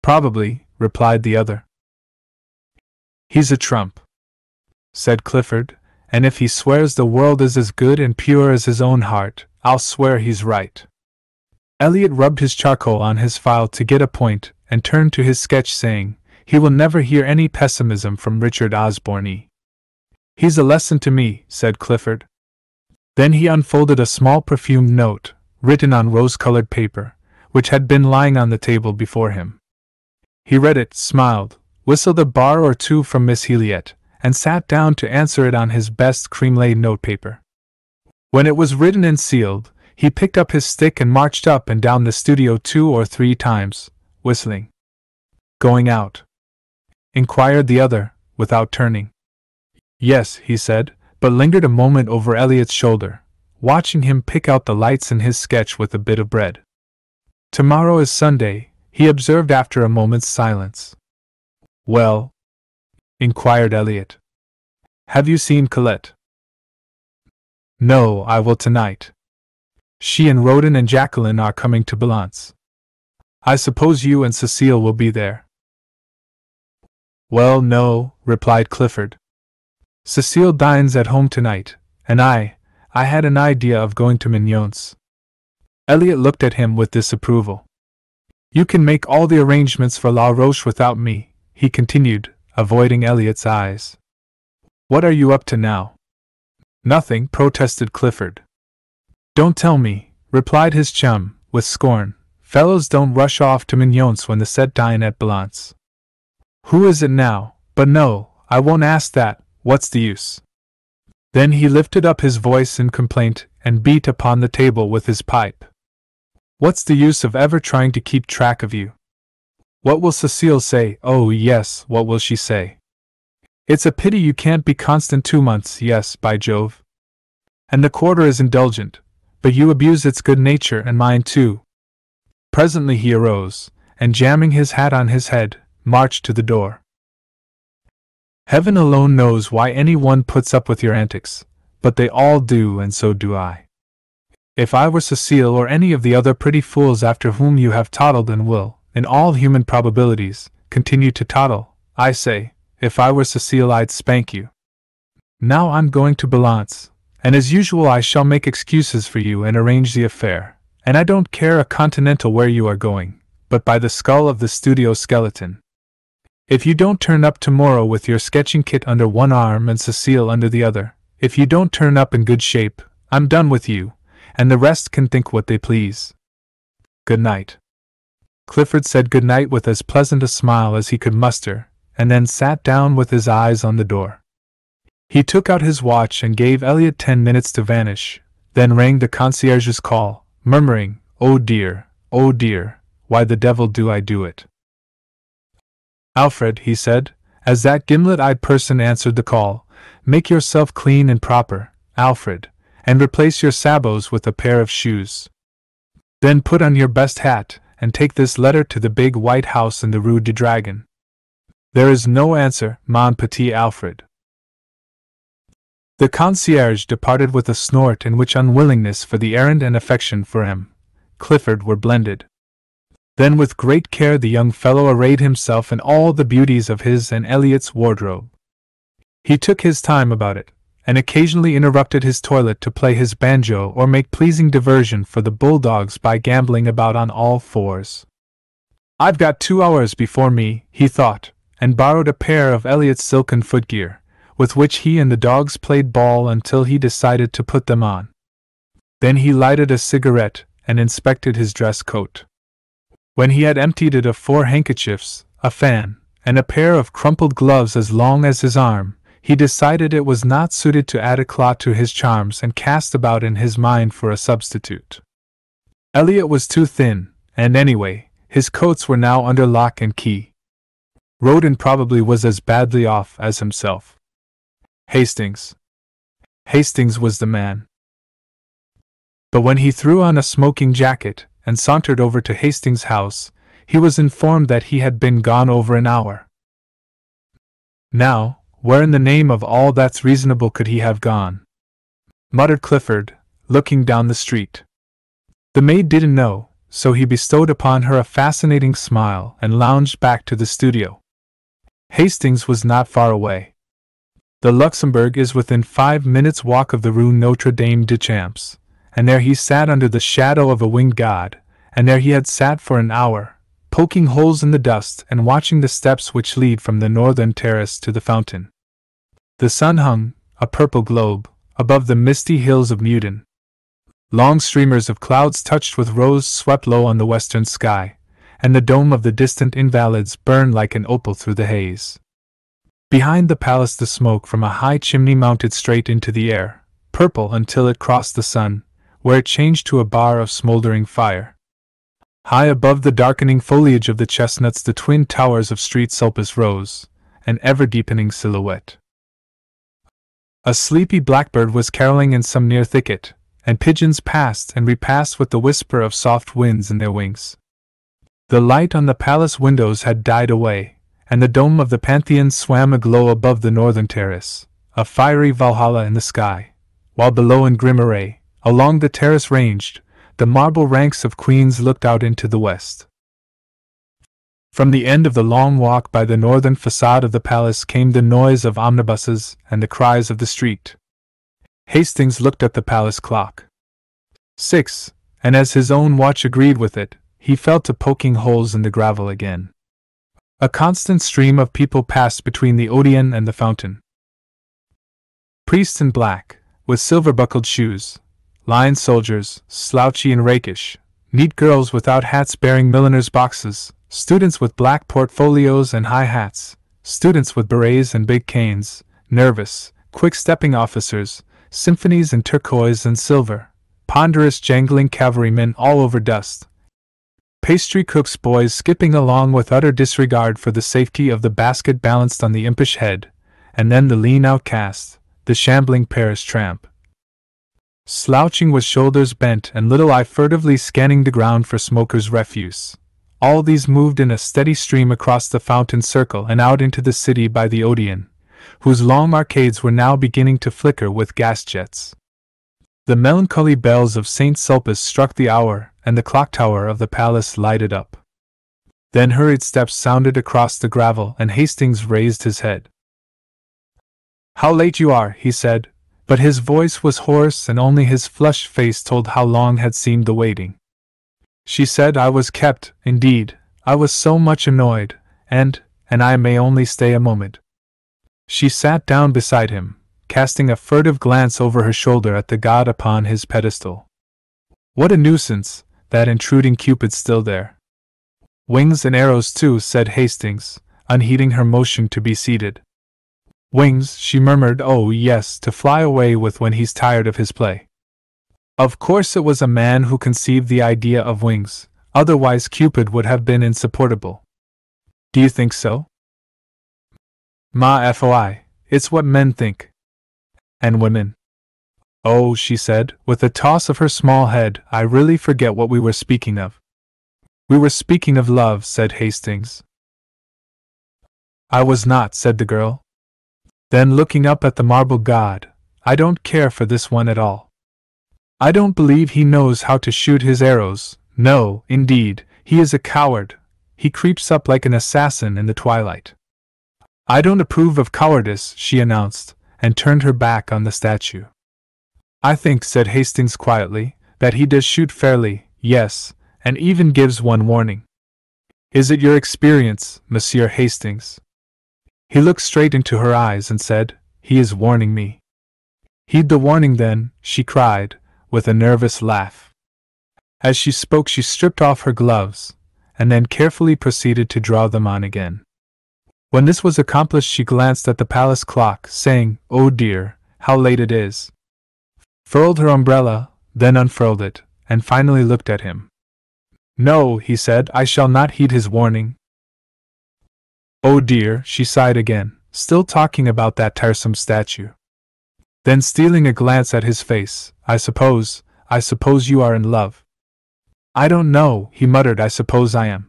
Probably, replied the other. He's a trump, said Clifford, and if he swears the world is as good and pure as his own heart, I'll swear he's right. Elliot rubbed his charcoal on his file to get a point, and turned to his sketch saying, he will never hear any pessimism from Richard Osborne. He's a lesson to me, said Clifford. Then he unfolded a small perfumed note, written on rose-colored paper, which had been lying on the table before him. He read it, smiled, whistled a bar or two from Miss Heliot, and sat down to answer it on his best cream-laid notepaper. When it was written and sealed, he picked up his stick and marched up and down the studio 2 or 3 times, whistling. Going out? Inquired the other, without turning. Yes, he said, but lingered a moment over Elliot's shoulder, watching him pick out the lights in his sketch with a bit of bread. Tomorrow is Sunday, he observed after a moment's silence. Well? Inquired Elliot. Have you seen Colette? No, I will tonight. She and Roden and Jacqueline are coming to Belance. I suppose you and Cecile will be there. Well, no, replied Clifford. Cecile dines at home tonight, and I had an idea of going to Mignon's. Elliot looked at him with disapproval. You can make all the arrangements for La Roche without me, he continued, avoiding Elliot's eyes. What are you up to now? Nothing, protested Clifford. Don't tell me, replied his chum, with scorn. Fellows don't rush off to Mignon's when the set dine at Balance. Who is it now? But no, I won't ask that, what's the use? Then he lifted up his voice in complaint and beat upon the table with his pipe. What's the use of ever trying to keep track of you? What will Cecile say? Oh yes, what will she say? It's a pity you can't be constant 2 months, yes, by Jove. And the quarter is indulgent, but you abuse its good nature and mine too. Presently he arose, and jamming his hat on his head, marched to the door. Heaven alone knows why any one puts up with your antics, but they all do, and so do I. If I were Cecile or any of the other pretty fools after whom you have toddled and will, in all human probabilities, continue to toddle, I say, if I were Cecile I'd spank you. Now I'm going to Balance, and as usual I shall make excuses for you and arrange the affair, and I don't care a continental where you are going, but by the skull of the studio skeleton. If you don't turn up tomorrow with your sketching kit under one arm and Cecile under the other, if you don't turn up in good shape, I'm done with you, and the rest can think what they please. Good night. Clifford said good night with as pleasant a smile as he could muster, and then sat down with his eyes on the door. He took out his watch and gave Elliot 10 minutes to vanish, then rang the concierge's call, murmuring, oh dear, why the devil do I do it? Alfred, he said, as that gimlet-eyed person answered the call, make yourself clean and proper, Alfred, and replace your sabots with a pair of shoes. Then put on your best hat, and take this letter to the big white house in the Rue du Dragon. There is no answer, mon petit Alfred. The concierge departed with a snort in which unwillingness for the errand and affection for him, Clifford, were blended. Then with great care the young fellow arrayed himself in all the beauties of his and Elliot's wardrobe. He took his time about it, and occasionally interrupted his toilet to play his banjo or make pleasing diversion for the bulldogs by gambling about on all fours. I've got 2 hours before me, he thought, and borrowed a pair of Elliot's silken footgear, with which he and the dogs played ball until he decided to put them on. Then he lighted a cigarette and inspected his dress coat. When he had emptied it of 4 handkerchiefs, a fan, and a pair of crumpled gloves as long as his arm, he decided it was not suited to add eclat to his charms and cast about in his mind for a substitute. Elliot was too thin, and anyway, his coats were now under lock and key. Roden probably was as badly off as himself. Hastings was the man. But when he threw on a smoking jacket and sauntered over to Hastings' house, he was informed that he had been gone over an hour. Now, where in the name of all that's reasonable could he have gone? Muttered Clifford, looking down the street. The maid didn't know, so he bestowed upon her a fascinating smile and lounged back to the studio. Hastings was not far away. The Luxembourg is within 5 minutes' walk of the Rue Notre Dame des Champs, and there he sat under the shadow of a winged god, and there he had sat for an hour, poking holes in the dust and watching the steps which lead from the northern terrace to the fountain. The sun hung, a purple globe, above the misty hills of Meudon. Long streamers of clouds touched with rose swept low on the western sky, and the dome of the distant Invalides burned like an opal through the haze. Behind the palace the smoke from a high chimney mounted straight into the air, purple until it crossed the sun, where it changed to a bar of smoldering fire. High above the darkening foliage of the chestnuts the twin towers of Street Sulpice rose, an ever-deepening silhouette. A sleepy blackbird was caroling in some near thicket, and pigeons passed and repassed with the whisper of soft winds in their wings. The light on the palace windows had died away, and the dome of the Pantheon swam aglow above the northern terrace, a fiery Valhalla in the sky, while below in grim array, along the terrace ranged, the marble ranks of queens looked out into the west. From the end of the long walk by the northern facade of the palace came the noise of omnibuses and the cries of the street. Hastings looked at the palace clock. 6, and as his own watch agreed with it, he fell to poking holes in the gravel again. A constant stream of people passed between the Odeon and the fountain. Priests in black, with silver-buckled shoes, line soldiers, slouchy and rakish, neat girls without hats bearing milliners' boxes, students with black portfolios and high hats, students with berets and big canes, nervous, quick-stepping officers, symphonies in turquoise and silver, ponderous jangling cavalrymen all over dust, pastry cooks' boys skipping along with utter disregard for the safety of the basket balanced on the impish head, and then the lean outcast, the shambling Paris tramp, slouching with shoulders bent and little eye furtively scanning the ground for smokers' refuse. All these moved in a steady stream across the fountain circle and out into the city by the Odeon, whose long arcades were now beginning to flicker with gas jets. The melancholy bells of St. Sulpice struck the hour, and the clock tower of the palace lighted up. Then hurried steps sounded across the gravel, and Hastings raised his head. "How late you are," he said, but his voice was hoarse and only his flushed face told how long had seemed the waiting. "She said I was kept, indeed, I was so much annoyed, and I may only stay a moment." She sat down beside him, casting a furtive glance over her shoulder at the god upon his pedestal. "What a nuisance, that intruding Cupid still there." "Wings and arrows too," said Hastings, unheeding her motion to be seated. "Wings," she murmured, "oh yes, to fly away with when he's tired of his play." Of course it was a man who conceived the idea of wings, otherwise Cupid would have been insupportable. "Do you think so?" "Ma foi, it's what men think." "And women?" "Oh," she said, with a toss of her small head, "I really forget what we were speaking of." "We were speaking of love," said Hastings. "I was not," said the girl. Then looking up at the marble god, "I don't care for this one at all. I don't believe he knows how to shoot his arrows. No, indeed, he is a coward. He creeps up like an assassin in the twilight." "I don't approve of cowardice," she announced, and turned her back on the statue. "I think," said Hastings quietly, "that he does shoot fairly, yes, and even gives one warning." "Is it your experience, Monsieur Hastings?" He looked straight into her eyes and said, "He is warning me." "Heed the warning then," she cried, with a nervous laugh. As she spoke she stripped off her gloves, and then carefully proceeded to draw them on again. When this was accomplished she glanced at the palace clock, saying, "Oh dear, how late it is," furled her umbrella, then unfurled it, and finally looked at him. "No," he said, "I shall not heed his warning." "Oh dear," she sighed again, still talking about that tiresome statue. Then stealing a glance at his face, I suppose you are in love." "I don't know," he muttered, "I suppose I am."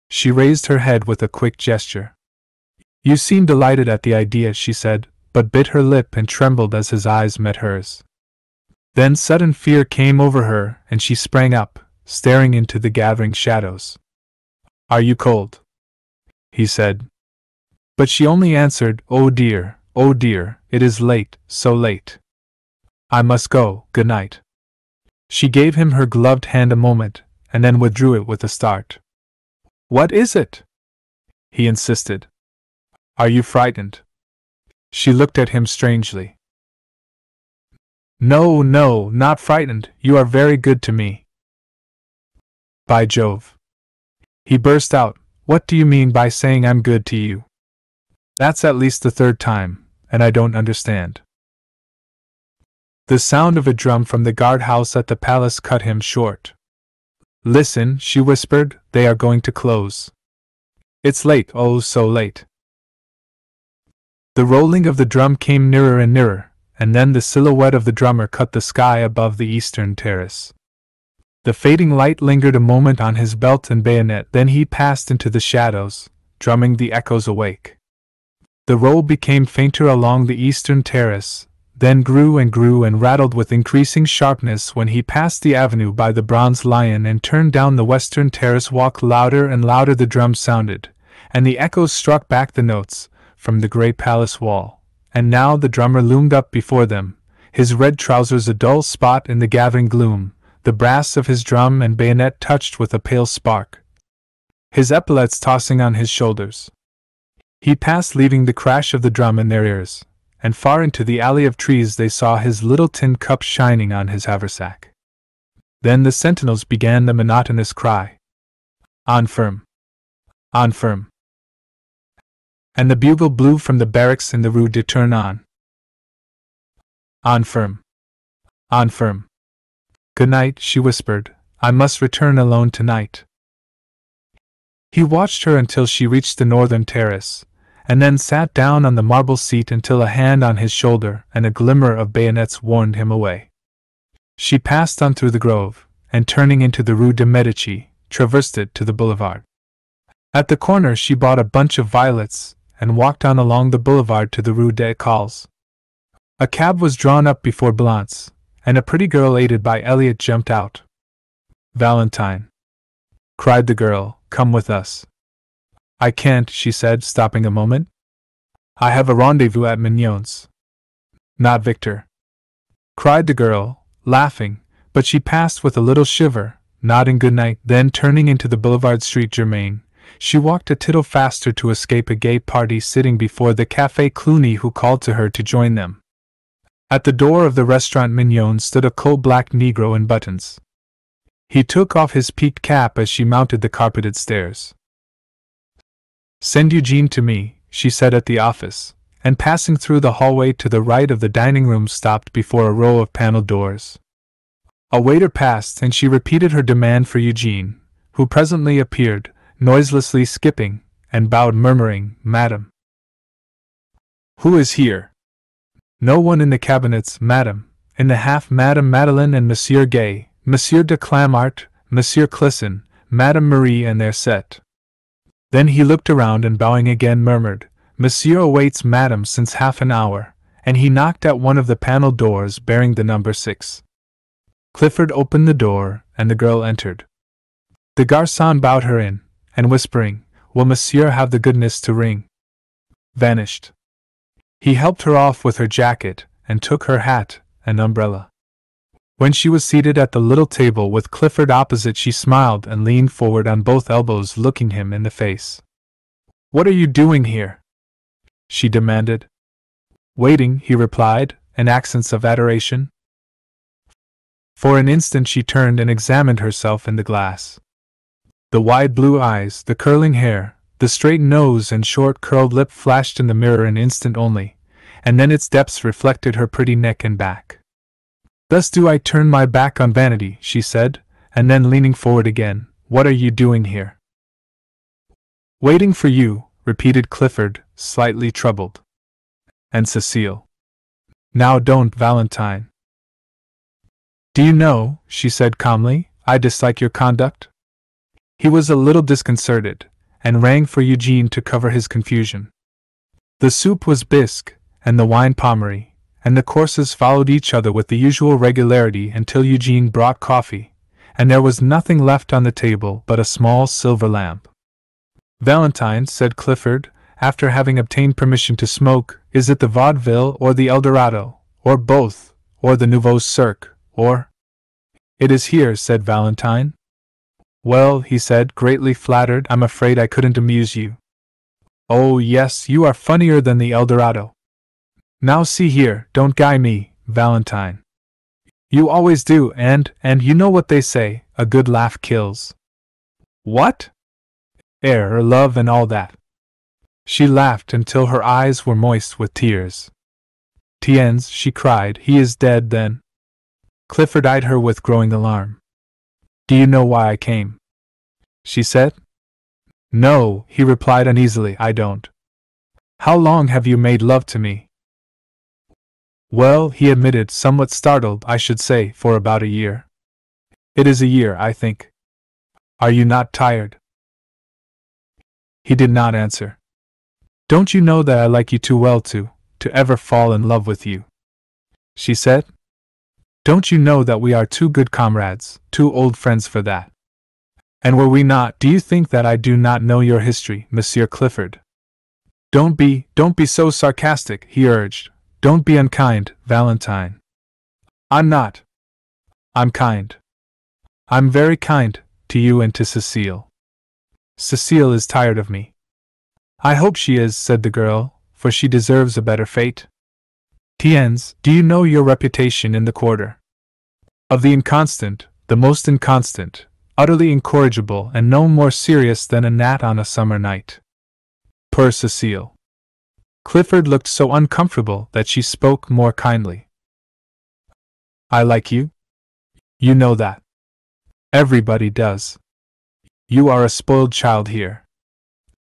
She raised her head with a quick gesture. "You seem delighted at the idea," she said, but bit her lip and trembled as his eyes met hers. Then sudden fear came over her, and she sprang up, staring into the gathering shadows. "Are you cold?" he said. But she only answered, oh dear, it is late, so late. I must go, good night." She gave him her gloved hand a moment, and then withdrew it with a start. "What is it?" he insisted. "Are you frightened?" She looked at him strangely. No, not frightened, you are very good to me." "By Jove!" he burst out, "what do you mean by saying I'm good to you? That's at least the third time, and I don't understand." The sound of a drum from the guardhouse at the palace cut him short. "Listen," she whispered, "they are going to close. It's late, oh so late." The rolling of the drum came nearer and nearer, and then the silhouette of the drummer cut the sky above the eastern terrace. The fading light lingered a moment on his belt and bayonet, then he passed into the shadows, drumming the echoes awake. The roll became fainter along the eastern terrace, then grew and rattled with increasing sharpness when he passed the avenue by the Bronze Lion and turned down the western terrace walk. Louder and louder the drums sounded, and the echoes struck back the notes from the grey palace wall, and now the drummer loomed up before them, his red trousers a dull spot in the gathering gloom, the brass of his drum and bayonet touched with a pale spark, his epaulets tossing on his shoulders. He passed, leaving the crash of the drum in their ears, and far into the alley of trees they saw his little tin cup shining on his haversack. Then the sentinels began the monotonous cry, "On firm! On firm!" And the bugle blew from the barracks in the Rue de Tournon. "On firm! On firm! Good night," she whispered. "I must return alone tonight." He watched her until she reached the northern terrace, and then sat down on the marble seat until a hand on his shoulder and a glimmer of bayonets warned him away. She passed on through the grove, and turning into the Rue de Medici, traversed it to the boulevard. At the corner she bought a bunch of violets, and walked on along the boulevard to the Rue des Écoles. A cab was drawn up before Blant's, and a pretty girl aided by Elliot jumped out. "Valentine," cried the girl, "come with us." "I can't," she said, stopping a moment. "I have a rendezvous at Mignon's." "Not Victor," cried the girl, laughing, but she passed with a little shiver, nodding good night. Then turning into the Boulevard Street Germain, she walked a tittle faster to escape a gay party sitting before the Café Cluny who called to her to join them. At the door of the restaurant Mignon stood a coal-black Negro in buttons. He took off his peaked cap as she mounted the carpeted stairs. "Send Eugene to me," she said at the office, and passing through the hallway to the right of the dining room stopped before a row of paneled doors. A waiter passed and she repeated her demand for Eugene, who presently appeared, noiselessly skipping, and bowed murmuring, "Madam." "Who is here?" "No one in the cabinets, madam. In the half Madame Madeleine and Monsieur Gay, Monsieur de Clamart, Monsieur Clisson, Madame Marie and their set." Then he looked around and bowing again murmured, "Monsieur awaits madam since half an hour," and he knocked at one of the paneled doors bearing the number 6. Clifford opened the door, and the girl entered. The garçon bowed her in, and whispering, "Will monsieur have the goodness to ring?" vanished. He helped her off with her jacket, and took her hat and umbrella. When she was seated at the little table with Clifford opposite, she smiled and leaned forward on both elbows, looking him in the face. "What are you doing here?" she demanded. "Waiting," he replied, in accents of adoration. For an instant she turned and examined herself in the glass. The wide blue eyes, the curling hair, the straight nose and short curled lip flashed in the mirror an instant only, and then its depths reflected her pretty neck and back. "Thus do I turn my back on vanity," she said, and then leaning forward again, "What are you doing here?" "Waiting for you," repeated Clifford, slightly troubled. "And Cecile?" "Now don't, Valentine." "Do you know," she said calmly, "I dislike your conduct?" He was a little disconcerted, and rang for Eugene to cover his confusion. The soup was bisque, and the wine Pommery, and the courses followed each other with the usual regularity until Eugene brought coffee, and there was nothing left on the table but a small silver lamp. "Valentine," said Clifford, after having obtained permission to smoke, "is it the Vaudeville or the Eldorado, or both, or the Nouveau Cirque, or—" "It is here," said Valentine. "Well," he said, greatly flattered, "I'm afraid I couldn't amuse you." "Oh, yes, you are funnier than the Eldorado." "Now see here, don't guy me, Valentine. You always do, and you know what they say, a good laugh kills." "What?" "Air, love and all that." She laughed until her eyes were moist with tears. "Tiens," she cried, "he is dead then?" Clifford eyed her with growing alarm. "Do you know why I came?" she said. "No," he replied uneasily, "I don't." "How long have you made love to me?" "Well," he admitted, somewhat startled, "I should say, for about a year." "It is a year, I think." "Are you not tired?" He did not answer. "Don't you know that I like you too well to ever fall in love with you?" she said. "Don't you know that we are too good comrades, too old friends for that? And were we not, do you think that I do not know your history, Monsieur Clifford?" Don't be so sarcastic," he urged. "Don't be unkind, Valentine." "I'm not. I'm kind." I'm very kind to you and to Cecile. Cecile is tired of me. I hope she is, said the girl, for she deserves a better fate. Tiens, do you know your reputation in the quarter? Of the inconstant, the most inconstant, utterly incorrigible, and no more serious than a gnat on a summer night. Poor Cecile. Clifford looked so uncomfortable that she spoke more kindly. I like you. You know that. Everybody does. You are a spoiled child here.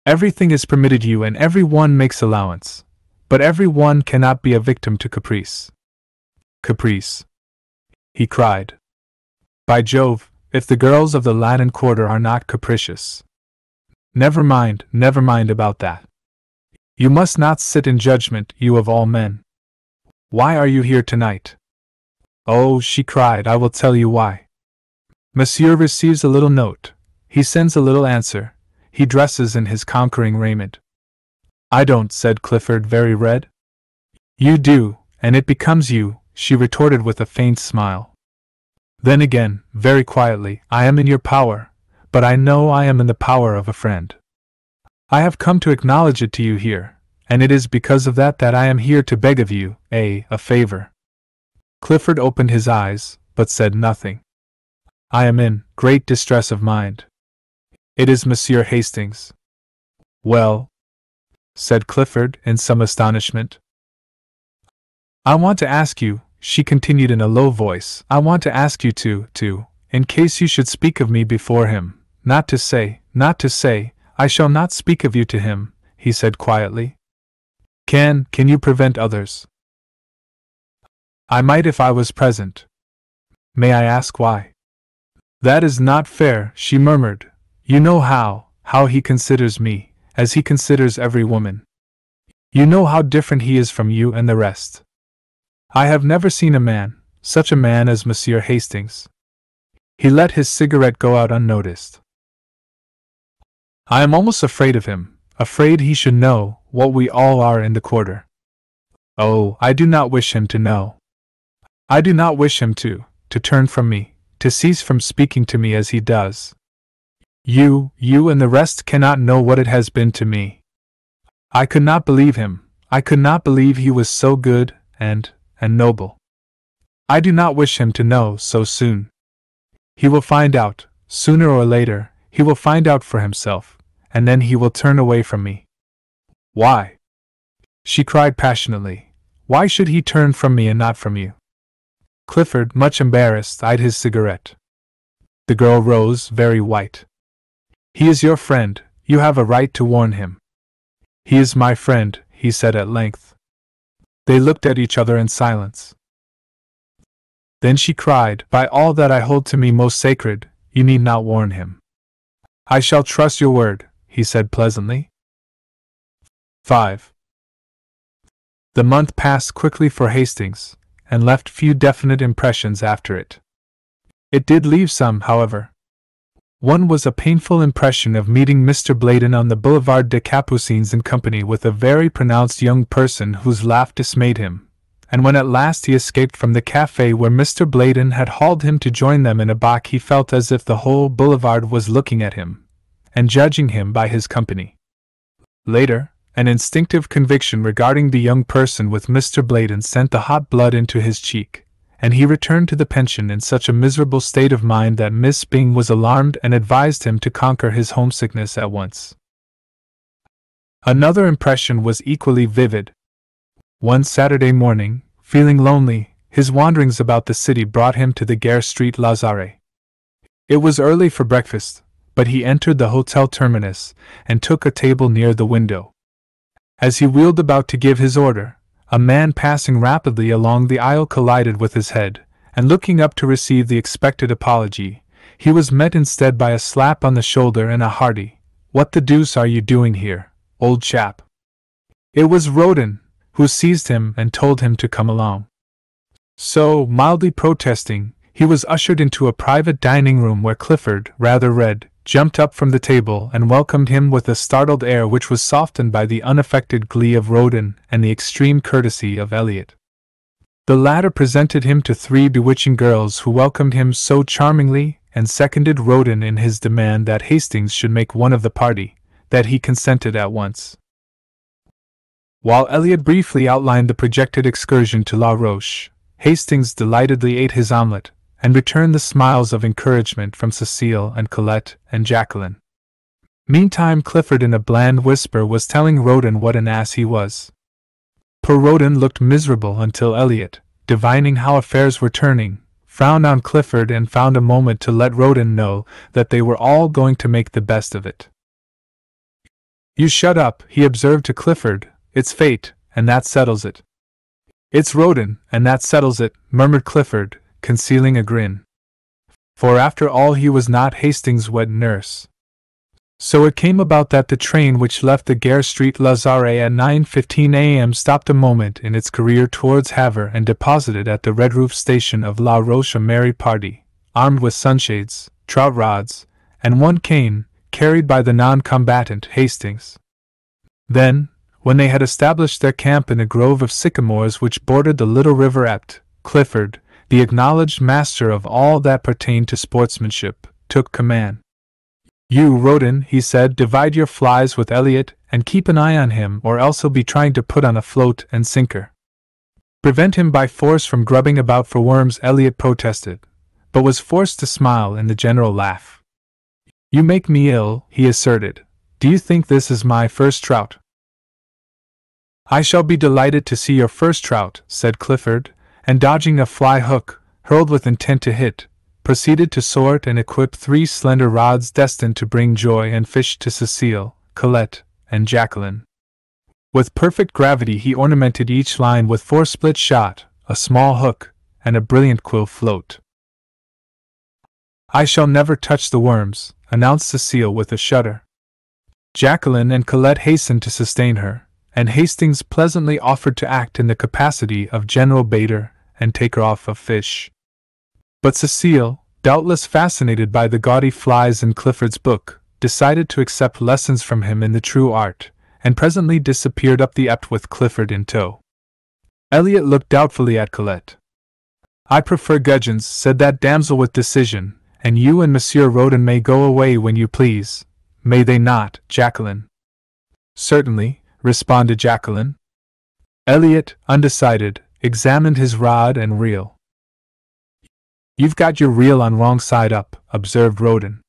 Everything is permitted you and every one makes allowance, but every one cannot be a victim to caprice. Caprice! He cried. By Jove, if the girls of the Latin Quarter are not capricious. Never mind about that. You must not sit in judgment, you of all men. Why are you here tonight? Oh, she cried, I will tell you why. Monsieur receives a little note, he sends a little answer, he dresses in his conquering raiment. I don't, said Clifford, very red. You do, and it becomes you, she retorted with a faint smile. Then again, very quietly, I am in your power, but I know I am in the power of a friend. I have come to acknowledge it to you here, and it is because of that that I am here to beg of you a favor. Clifford opened his eyes, but said nothing. I am in great distress of mind. It is Monsieur Hastings. Well, said Clifford in some astonishment. I want to ask you, she continued in a low voice, I want to ask you to, in case you should speak of me before him, not to say, I shall not speak of you to him, he said quietly. Can you prevent others? I might if I was present. May I ask why? That is not fair, she murmured. You know how he considers me, as he considers every woman. You know how different he is from you and the rest. I have never seen a man, such a man as Monsieur Hastings. He let his cigarette go out unnoticed. I am almost afraid of him, afraid he should know what we all are in the quarter. Oh, I do not wish him to know. I do not wish him to turn from me, to cease from speaking to me as he does. You and the rest cannot know what it has been to me. I could not believe him, I could not believe he was so good and noble. I do not wish him to know so soon. He will find out, sooner or later, he will find out for himself, and then he will turn away from me. Why? She cried passionately. Why should he turn from me and not from you? Clifford, much embarrassed, eyed his cigarette. The girl rose, very white. He is your friend, you have a right to warn him. He is my friend, he said at length. They looked at each other in silence. Then she cried, by all that I hold to me most sacred, you need not warn him. I shall trust your word, he said pleasantly. 5. The month passed quickly for Hastings, and left few definite impressions after it. It did leave some, however. One was a painful impression of meeting Mr. Bladen on the Boulevard des Capucines in company with a very pronounced young person whose laugh dismayed him, and when at last he escaped from the café where Mr. Bladen had hauled him to join them in a bock, he felt as if the whole boulevard was looking at him, and judging him by his company. Later, an instinctive conviction regarding the young person with Mr. Bladen sent the hot blood into his cheek, and he returned to the pension in such a miserable state of mind that Miss Byng was alarmed and advised him to conquer his homesickness at once. Another impression was equally vivid. One Saturday morning, feeling lonely, his wanderings about the city brought him to the Gare Street Lazare. It was early for breakfast, but he entered the Hotel Terminus and took a table near the window. As he wheeled about to give his order, a man passing rapidly along the aisle collided with his head, and looking up to receive the expected apology, he was met instead by a slap on the shoulder and a hearty, "What the deuce are you doing here, old chap?" It was Roden, who seized him and told him to come along. So, mildly protesting, he was ushered into a private dining room where Clifford, rather red, jumped up from the table and welcomed him with a startled air which was softened by the unaffected glee of Roden and the extreme courtesy of Elliot. The latter presented him to 3 bewitching girls who welcomed him so charmingly and seconded Roden in his demand that Hastings should make one of the party, that he consented at once. While Elliot briefly outlined the projected excursion to La Roche, Hastings delightedly ate his omelette, and returned the smiles of encouragement from Cecile and Colette and Jacqueline. Meantime, Clifford in a bland whisper was telling Roden what an ass he was. Poor Roden looked miserable until Elliot, divining how affairs were turning, frowned on Clifford and found a moment to let Roden know that they were all going to make the best of it. "You shut up," he observed to Clifford. "It's fate, and that settles it." "It's Roden, and that settles it," murmured Clifford, concealing a grin. For after all he was not Hastings' wet nurse. So it came about that the train which left the Gare Street Lazare at 9:15 a.m. stopped a moment in its career towards Havre and deposited at the Red Roof station of La Roche a merry party, armed with sunshades, trout rods, and one cane, carried by the non-combatant Hastings. Then, when they had established their camp in a grove of sycamores which bordered the little river Epte, Clifford, the acknowledged master of all that pertained to sportsmanship, took command. "You, Roden," he said, "divide your flies with Elliot, and keep an eye on him, or else he'll be trying to put on a float and sinker." "Prevent him by force from grubbing about for worms," Elliot protested, but was forced to smile in the general laugh. "You make me ill," he asserted. "Do you think this is my first trout?" "I shall be delighted to see your first trout," said Clifford, and dodging a fly hook, hurled with intent to hit, proceeded to sort and equip 3 slender rods destined to bring joy and fish to Cecile, Colette, and Jacqueline. With perfect gravity he ornamented each line with 4 split shot, a small hook, and a brilliant quill float. "I shall never touch the worms," announced Cecile with a shudder. Jacqueline and Colette hastened to sustain her, and Hastings pleasantly offered to act in the capacity of general baiter and taker off of fish. But Cecile, doubtless fascinated by the gaudy flies in Clifford's book, decided to accept lessons from him in the true art, and presently disappeared up the Epte with Clifford in tow. Elliot looked doubtfully at Colette. "I prefer gudgeons," said that damsel with decision, "and you and Monsieur Roden may go away when you please, may they not, Jacqueline?" "Certainly," responded Jacqueline. Elliot, undecided, examined his rod and reel. "You've got your reel on wrong side up," observed Roden.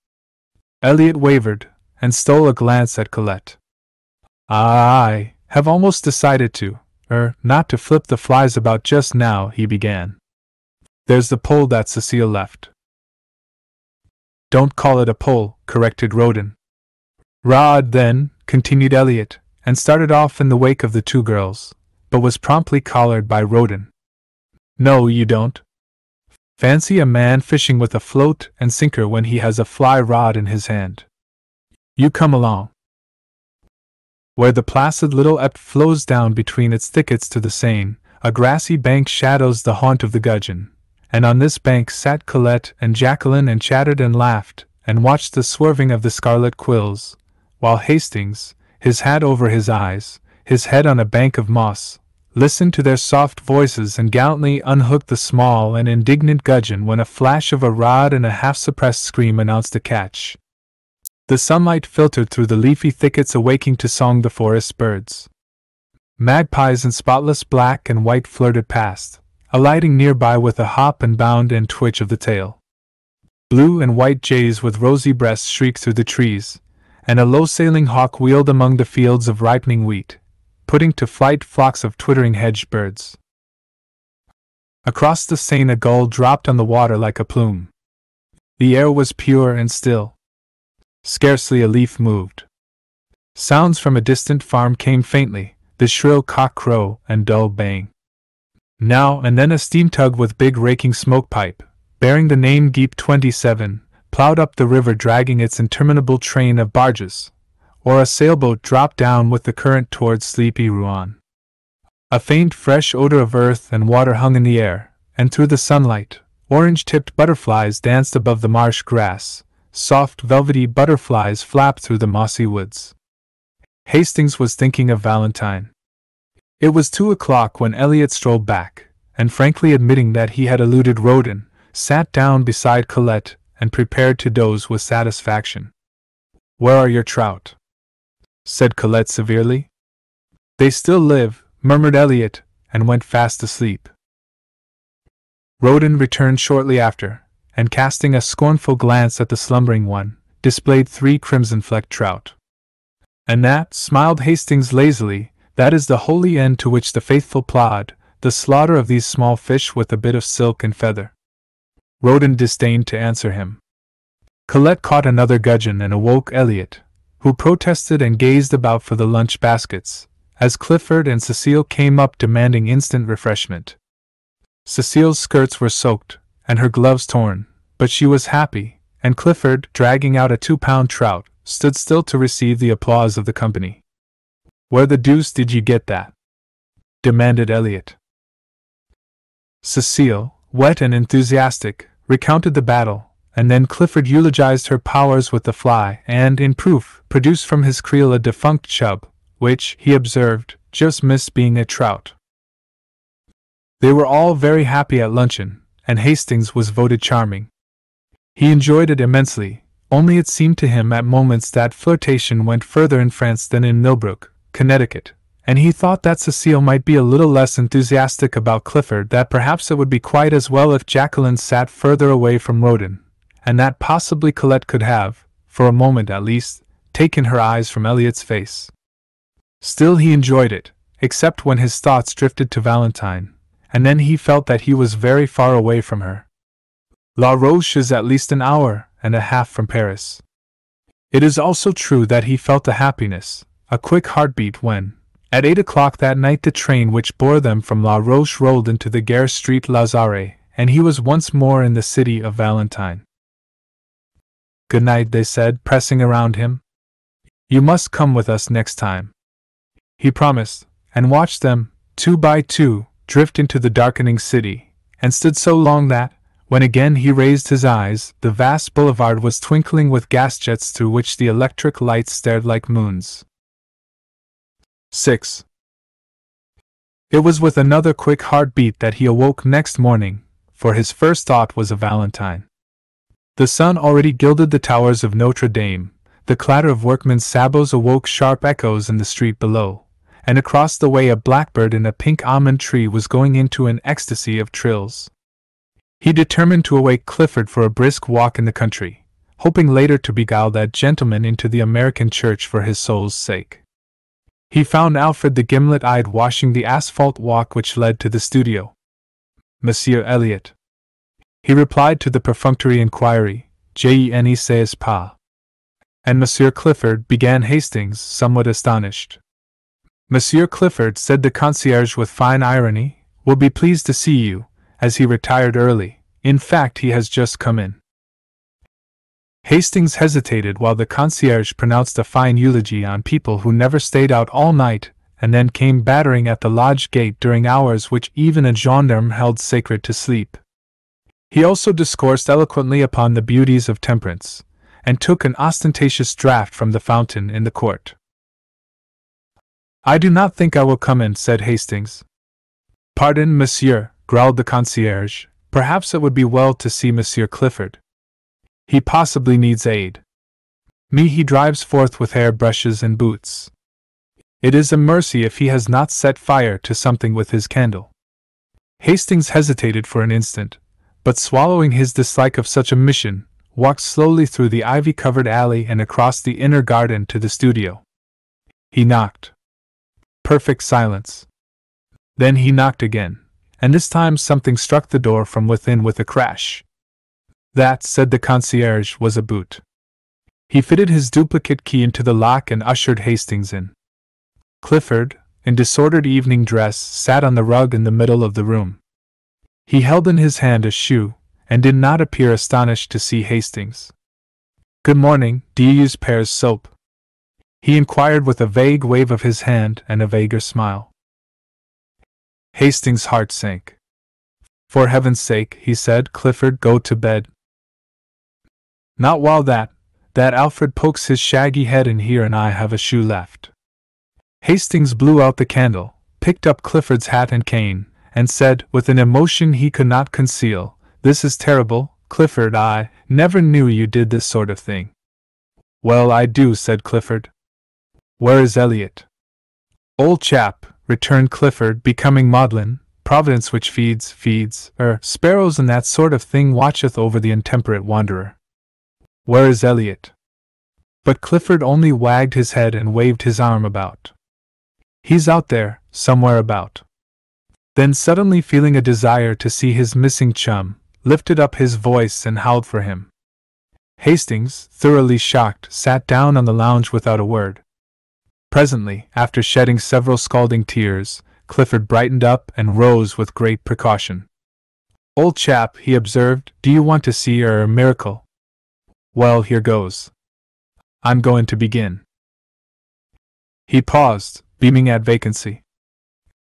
Elliot wavered, and stole a glance at Colette. "I have almost decided not to flip the flies about just now," he began. "There's the pole that Cecile left." "Don't call it a pole," corrected Roden. "Rod, then," continued Elliot, and started off in the wake of the 2 girls, but was promptly collared by Roden. "No, you don't. Fancy a man fishing with a float and sinker when he has a fly rod in his hand. You come along." Where the placid little Epte flows down between its thickets to the Seine, a grassy bank shadows the haunt of the gudgeon, and on this bank sat Colette and Jacqueline and chattered and laughed, and watched the swerving of the scarlet quills, while Hastings, his hat over his eyes, his head on a bank of moss, listened to their soft voices and gallantly unhooked the small and indignant gudgeon when a flash of a rod and a half-suppressed scream announced a catch. The sunlight filtered through the leafy thickets, awaking to song the forest birds. Magpies in spotless black and white flirted past, alighting nearby with a hop and bound and twitch of the tail. Blue and white jays with rosy breasts shrieked through the trees, and a low-sailing hawk wheeled among the fields of ripening wheat, putting to flight flocks of twittering hedge birds. Across the Seine a gull dropped on the water like a plume. The air was pure and still. Scarcely a leaf moved. Sounds from a distant farm came faintly, the shrill cock crow and dull baying. Now and then a steam tug with big raking smoke pipe, bearing the name Geep 27, plowed up the river dragging its interminable train of barges, or a sailboat dropped down with the current towards sleepy Rouen. A faint fresh odor of earth and water hung in the air, and through the sunlight, orange-tipped butterflies danced above the marsh grass, soft velvety butterflies flapped through the mossy woods. Hastings was thinking of Valentine. It was 2 o'clock when Elliot strolled back, and frankly admitting that he had eluded Roden, sat down beside Colette and prepared to doze with satisfaction. "Where are your trout?" said Colette severely. "They still live," murmured Elliot, and went fast asleep. Roden returned shortly after, and casting a scornful glance at the slumbering one, displayed 3 crimson-flecked trout. "And that," smiled Hastings lazily, "that is the holy end to which the faithful plod, the slaughter of these small fish with a bit of silk and feather." Roden disdained to answer him. Colette caught another gudgeon and awoke Elliot, who protested and gazed about for the lunch baskets, as Clifford and Cecile came up demanding instant refreshment. Cecile's skirts were soaked, and her gloves torn, but she was happy, and Clifford, dragging out a 2-pound trout, stood still to receive the applause of the company. "Where the deuce did you get that?" demanded Elliot. Cecile, wet and enthusiastic, recounted the battle, and then Clifford eulogized her powers with the fly and, in proof, produced from his creel a defunct chub, which, he observed, just missed being a trout. They were all very happy at luncheon, and Hastings was voted charming. He enjoyed it immensely, only it seemed to him at moments that flirtation went further in France than in Millbrook, Connecticut, and he thought that Cecile might be a little less enthusiastic about Clifford, that perhaps it would be quite as well if Jacqueline sat further away from Roden, and that possibly Colette could have, for a moment at least, taken her eyes from Elliot's face. Still he enjoyed it, except when his thoughts drifted to Valentine, and then he felt that he was very far away from her. La Roche is at least an hour and a half from Paris. It is also true that he felt a happiness, a quick heartbeat when, at 8 o'clock that night, the train which bore them from La Roche rolled into the Gare Street Lazare, and he was once more in the city of Valentine. "Good night," they said, pressing around him. "You must come with us next time." He promised, and watched them, 2 by 2, drift into the darkening city, and stood so long that, when again he raised his eyes, the vast boulevard was twinkling with gas jets through which the electric lights stared like moons. 6. It was with another quick heartbeat that he awoke next morning, for his first thought was of Valentine. The sun already gilded the towers of Notre Dame, the clatter of workmen's sabots awoke sharp echoes in the street below, and across the way a blackbird in a pink almond tree was going into an ecstasy of trills. He determined to awake Clifford for a brisk walk in the country, hoping later to beguile that gentleman into the American church for his soul's sake. He found Alfred the gimlet-eyed washing the asphalt walk which led to the studio. "Monsieur Elliot," he replied to the perfunctory inquiry, "Je ne sais pas." "And Monsieur Clifford," began Hastings, somewhat astonished. "Monsieur Clifford," said the concierge with fine irony, "will be pleased to see you, as he retired early. In fact, he has just come in." Hastings hesitated while the concierge pronounced a fine eulogy on people who never stayed out all night, and then came battering at the lodge gate during hours which even a gendarme held sacred to sleep. He also discoursed eloquently upon the beauties of temperance, and took an ostentatious draught from the fountain in the court. "I do not think I will come in," said Hastings. "Pardon, monsieur," growled the concierge, "perhaps it would be well to see Monsieur Clifford. He possibly needs aid. He drives forth with hair brushes and boots. It is a mercy if he has not set fire to something with his candle." Hastings hesitated for an instant, but swallowing his dislike of such a mission, walked slowly through the ivy-covered alley and across the inner garden to the studio. He knocked. Perfect silence. Then he knocked again, and this time something struck the door from within with a crash. That, said the concierge, was a boot. He fitted his duplicate key into the lock and ushered Hastings in. Clifford, in disordered evening dress, sat on the rug in the middle of the room. He held in his hand a shoe, and did not appear astonished to see Hastings. "Good morning, do you use Pear's soap?" he inquired with a vague wave of his hand and a vaguer smile. Hastings' heart sank. "For heaven's sake," he said, "Clifford, go to bed." "Not while that Alfred pokes his shaggy head in here and I have a shoe left." Hastings blew out the candle, picked up Clifford's hat and cane, and said, with an emotion he could not conceal, "This is terrible, Clifford, I never knew you did this sort of thing. Well, I do, said Clifford. Where is Elliot? Old chap, returned Clifford, becoming maudlin. Providence which feeds, sparrows and that sort of thing watcheth over the intemperate wanderer. Where is Elliot? But Clifford only wagged his head and waved his arm about. He's out there, somewhere about. Then suddenly feeling a desire to see his missing chum, lifted up his voice and howled for him. Hastings, thoroughly shocked, sat down on the lounge without a word. Presently, after shedding several scalding tears, Clifford brightened up and rose with great precaution. Old chap, he observed, do you want to see a miracle? Well, here goes. I'm going to begin. He paused, beaming at vacancy.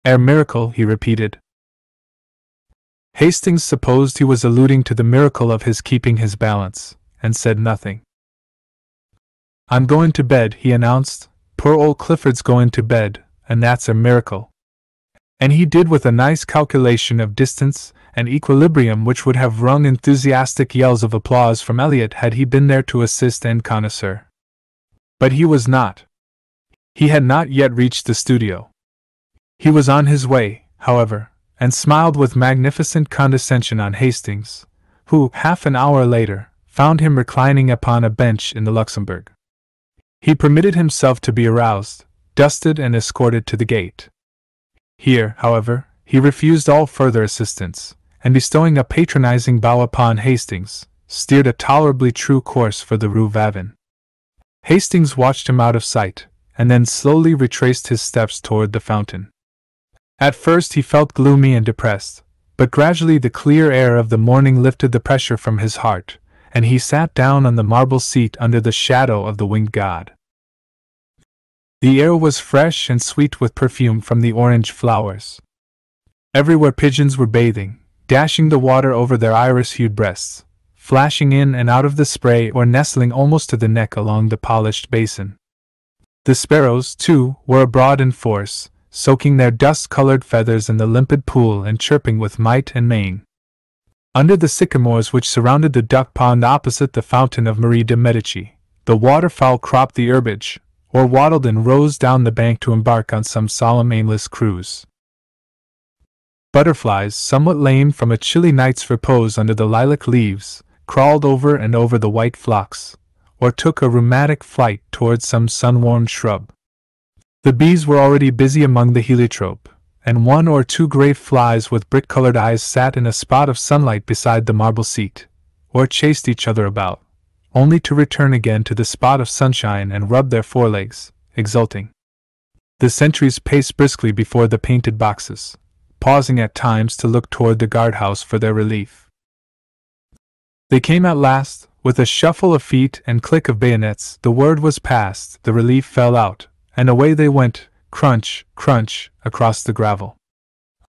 A miracle, he repeated. Hastings supposed he was alluding to the miracle of his keeping his balance, and said nothing. I'm going to bed, he announced. Poor old Clifford's going to bed, and that's a miracle. And he did with a nice calculation of distance and equilibrium which would have wrung enthusiastic yells of applause from Elliot had he been there to assist and connoisseur. But he was not. He had not yet reached the studio. He was on his way, however, and smiled with magnificent condescension on Hastings, who, half an hour later, found him reclining upon a bench in the Luxembourg. He permitted himself to be aroused, dusted and escorted to the gate. Here, however, he refused all further assistance, and bestowing a patronizing bow upon Hastings, steered a tolerably true course for the Rue Vavin. Hastings watched him out of sight, and then slowly retraced his steps toward the fountain. At first he felt gloomy and depressed, but gradually the clear air of the morning lifted the pressure from his heart, and he sat down on the marble seat under the shadow of the winged god. The air was fresh and sweet with perfume from the orange flowers. Everywhere pigeons were bathing, dashing the water over their iris-hued breasts, flashing in and out of the spray or nestling almost to the neck along the polished basin. The sparrows, too, were abroad in force, soaking their dust-colored feathers in the limpid pool and chirping with might and main. Under the sycamores which surrounded the duck pond opposite the fountain of Marie de Medici, the waterfowl cropped the herbage, or waddled in rows down the bank to embark on some solemn aimless cruise. Butterflies, somewhat lame from a chilly night's repose under the lilac leaves, crawled over and over the white phlox, or took a rheumatic flight towards some sun-warmed shrub. The bees were already busy among the heliotrope, and one or two gray flies with brick-colored eyes sat in a spot of sunlight beside the marble seat, or chased each other about, only to return again to the spot of sunshine and rub their forelegs, exulting. The sentries paced briskly before the painted boxes, pausing at times to look toward the guardhouse for their relief. They came at last, with a shuffle of feet and click of bayonets. The word was passed, the relief fell out, and away they went, crunch, crunch, across the gravel.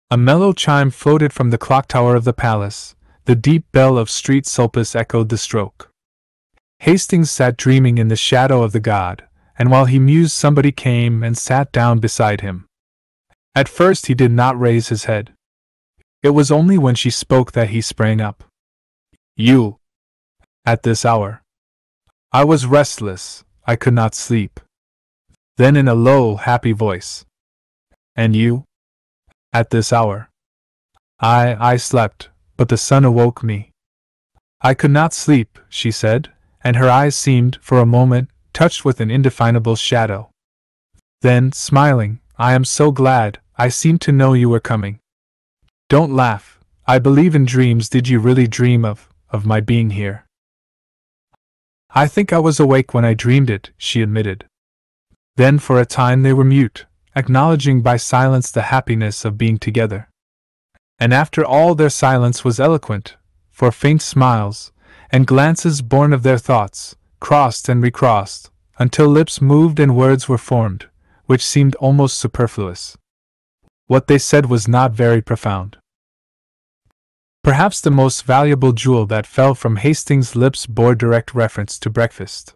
A mellow chime floated from the clock tower of the palace, the deep bell of Street Sulpice echoed the stroke. Hastings sat dreaming in the shadow of the god, and while he mused somebody came and sat down beside him. At first he did not raise his head. It was only when she spoke that he sprang up. You! At this hour? I was restless, I could not sleep. Then in a low, happy voice. And you? At this hour? I slept, but the sun awoke me. I could not sleep, she said, and her eyes seemed, for a moment, touched with an indefinable shadow. Then, smiling, I am so glad, I seemed to know you were coming. Don't laugh, I believe in dreams. Did you really dream of my being here? I think I was awake when I dreamed it, she admitted. Then for a time they were mute, acknowledging by silence the happiness of being together. And after all their silence was eloquent, for faint smiles, and glances born of their thoughts, crossed and recrossed, until lips moved and words were formed, which seemed almost superfluous. What they said was not very profound. Perhaps the most valuable jewel that fell from Hastings' lips bore direct reference to breakfast.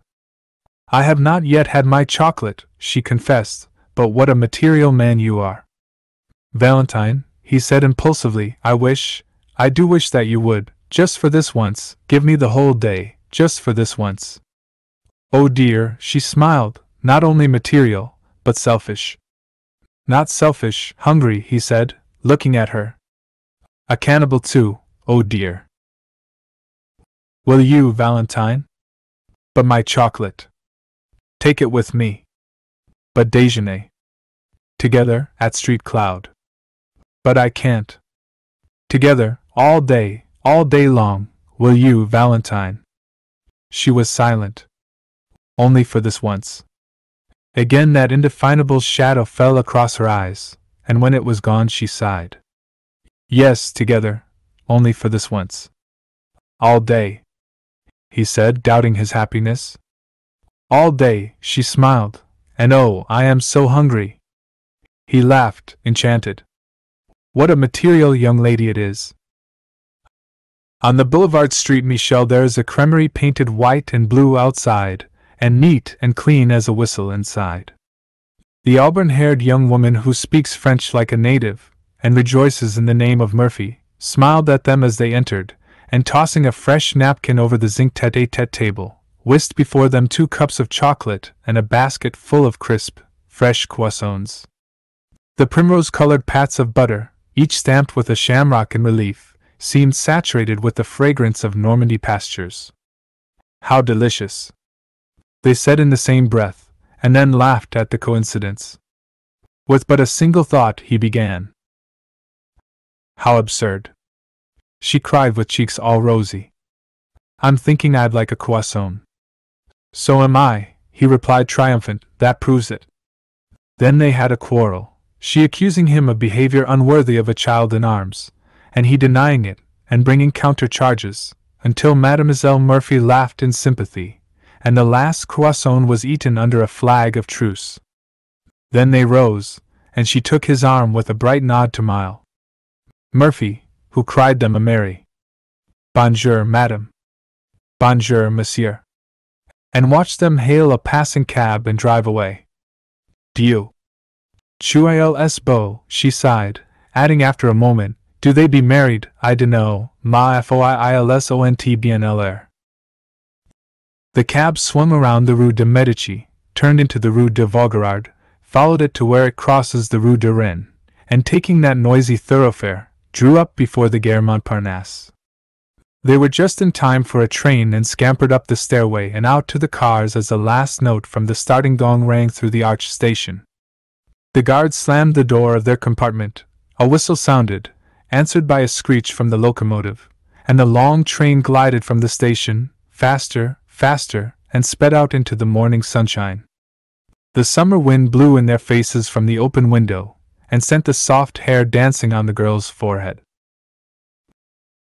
I have not yet had my chocolate, she confessed, but what a material man you are. Valentine, he said impulsively, I do wish that you would, Just for this once, give me the whole day, just for this once. Oh dear, she smiled, not only material, but selfish. Not selfish, hungry, he said, looking at her. A cannibal too, oh dear. Will you, Valentine? But my chocolate. Take it with me. But déjeuner. Together, at Street Cloud. But I can't. Together, all day long, will you, Valentine? She was silent. Only for this once. Again that indefinable shadow fell across her eyes, and when it was gone she sighed. Yes, together, only for this once. All day, he said, doubting his happiness. All day, she smiled, and oh, I am so hungry. He laughed, enchanted. What a material young lady it is. On the Boulevard Street Michel there is a cremerie painted white and blue outside, and neat and clean as a whistle inside. The auburn-haired young woman who speaks French like a native, and rejoices in the name of Murphy, smiled at them as they entered, and tossing a fresh napkin over the zinc tete-a-tete table, whisked before them 2 cups of chocolate and a basket full of crisp, fresh croissants. The primrose-colored pats of butter, each stamped with a shamrock in relief, seemed saturated with the fragrance of Normandy pastures. How delicious! They said in the same breath, and then laughed at the coincidence. With but a single thought, he began. How absurd! She cried with cheeks all rosy. I'm thinking I'd like a croissant. So am I, he replied triumphant, that proves it. Then they had a quarrel, she accusing him of behavior unworthy of a child in arms, and he denying it, and bringing counter-charges, until Mademoiselle Murphy laughed in sympathy, and the last croissant was eaten under a flag of truce. Then they rose, and she took his arm with a bright nod to Mile Murphy, who cried them a merry Bonjour, madame. Bonjour, monsieur. And watched them hail a passing cab and drive away. Dieu. Chuils beau, she sighed, adding after a moment, do they be married, I dunno, ma foiilsont bien l'air. The cab swung around the Rue de Medici, turned into the Rue de Vaugirard, followed it to where it crosses the Rue de Rennes, and taking that noisy thoroughfare, drew up before the Gare Montparnasse. They were just in time for a train and scampered up the stairway and out to the cars as the last note from the starting gong rang through the arched station. The guards slammed the door of their compartment, a whistle sounded, answered by a screech from the locomotive, and the long train glided from the station, faster, faster, and sped out into the morning sunshine. The summer wind blew in their faces from the open window, and sent the soft hair dancing on the girl's forehead.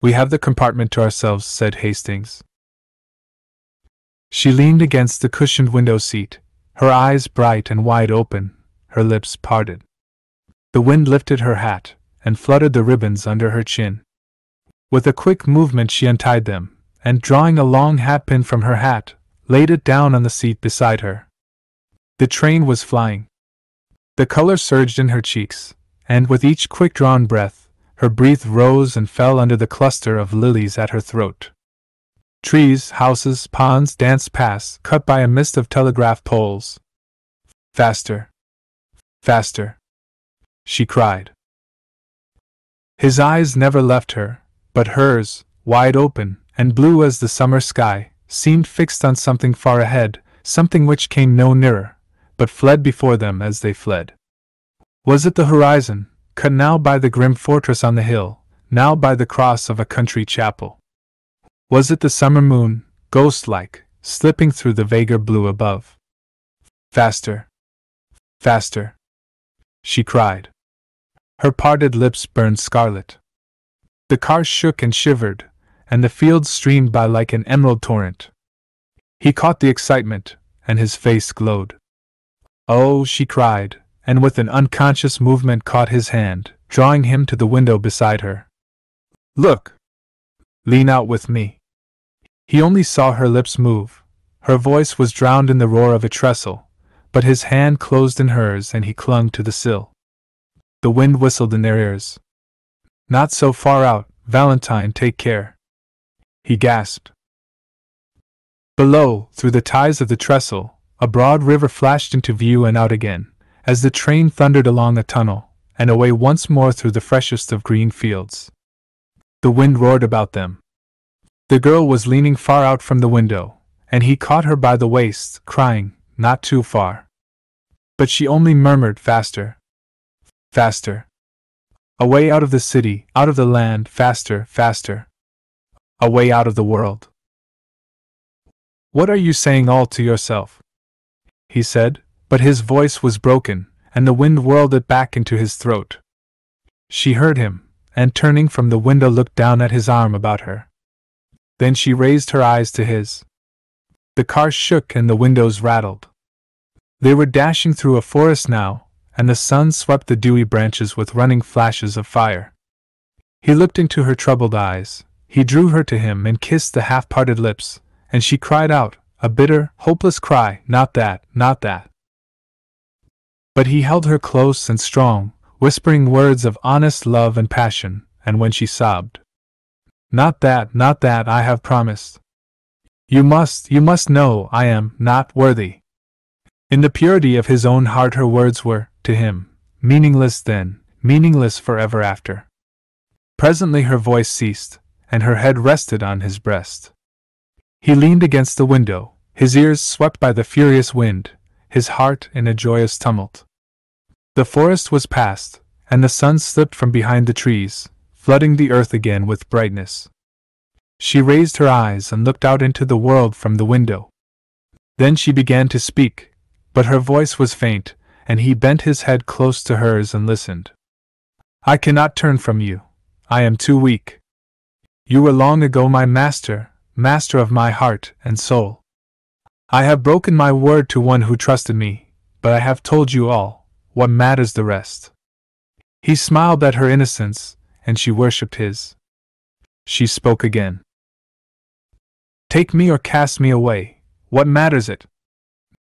We have the compartment to ourselves, said Hastings. She leaned against the cushioned window seat, her eyes bright and wide open, her lips parted. The wind lifted her hat, and fluttered the ribbons under her chin. With a quick movement she untied them, and drawing a long hatpin from her hat, laid it down on the seat beside her. The train was flying. The color surged in her cheeks, and with each quick-drawn breath, her breath rose and fell under the cluster of lilies at her throat. Trees, houses, ponds danced past, cut by a mist of telegraph poles. Faster! Faster! She cried. His eyes never left her, but hers, wide open, and blue as the summer sky, seemed fixed on something far ahead, something which came no nearer, but fled before them as they fled. Was it the horizon, cut now by the grim fortress on the hill, now by the cross of a country chapel? Was it the summer moon, ghost-like, slipping through the vaguer blue above? Faster! Faster! She cried. Her parted lips burned scarlet. The car shook and shivered, and the fields streamed by like an emerald torrent. He caught the excitement, and his face glowed. Oh, she cried, and with an unconscious movement caught his hand, drawing him to the window beside her. Look! Lean out with me. He only saw her lips move. Her voice was drowned in the roar of a trestle, but his hand closed in hers and he clung to the sill. The wind whistled in their ears. Not so far out, Valentine, take care. he gasped. Below, through the ties of the trestle, a broad river flashed into view and out again, as the train thundered along a tunnel, and away once more through the freshest of green fields. The wind roared about them. The girl was leaning far out from the window, and he caught her by the waist, crying, "Not too far." But she only murmured, "Faster. Faster. Away out of the city, out of the land, faster, faster. Away out of the world." "What are you saying all to yourself?" he said, but his voice was broken, and the wind whirled it back into his throat. She heard him, and turning from the window looked down at his arm about her. Then she raised her eyes to his. The car shook and the windows rattled. They were dashing through a forest now, and the sun swept the dewy branches with running flashes of fire. He looked into her troubled eyes, he drew her to him and kissed the half-parted lips, and she cried out, a bitter, hopeless cry, "Not that, not that." But he held her close and strong, whispering words of honest love and passion, and when she sobbed, not that, I have promised. You must know I am not worthy." In the purity of his own heart her words were, to him, meaningless then, meaningless forever after. Presently her voice ceased, and her head rested on his breast. He leaned against the window, his ears swept by the furious wind, his heart in a joyous tumult. The forest was past, and the sun slipped from behind the trees, flooding the earth again with brightness. She raised her eyes and looked out into the world from the window. Then she began to speak, but her voice was faint, and he bent his head close to hers and listened. "I cannot turn from you. I am too weak. You were long ago my master of my heart and soul. I have broken my word to one who trusted me, but I have told you all. What matters the rest?" He smiled at her innocence, and she worshipped his. She spoke again. "Take me or cast me away, what matters it?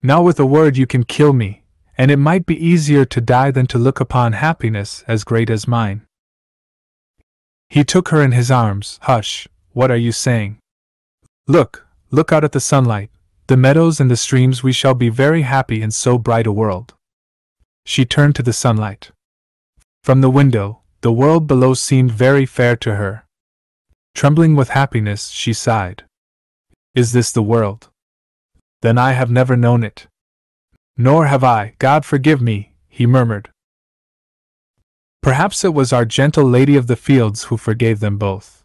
Now with a word you can kill me, and it might be easier to die than to look upon happiness as great as mine." He took her in his arms. "Hush, what are you saying? Look out at the sunlight, the meadows and the streams. We shall be very happy in so bright a world." She turned to the sunlight. From the window, the world below seemed very fair to her. Trembling with happiness, she sighed. "Is this the world? Then I have never known it." "Nor have I, God forgive me," he murmured. Perhaps it was our gentle Lady of the Fields who forgave them both.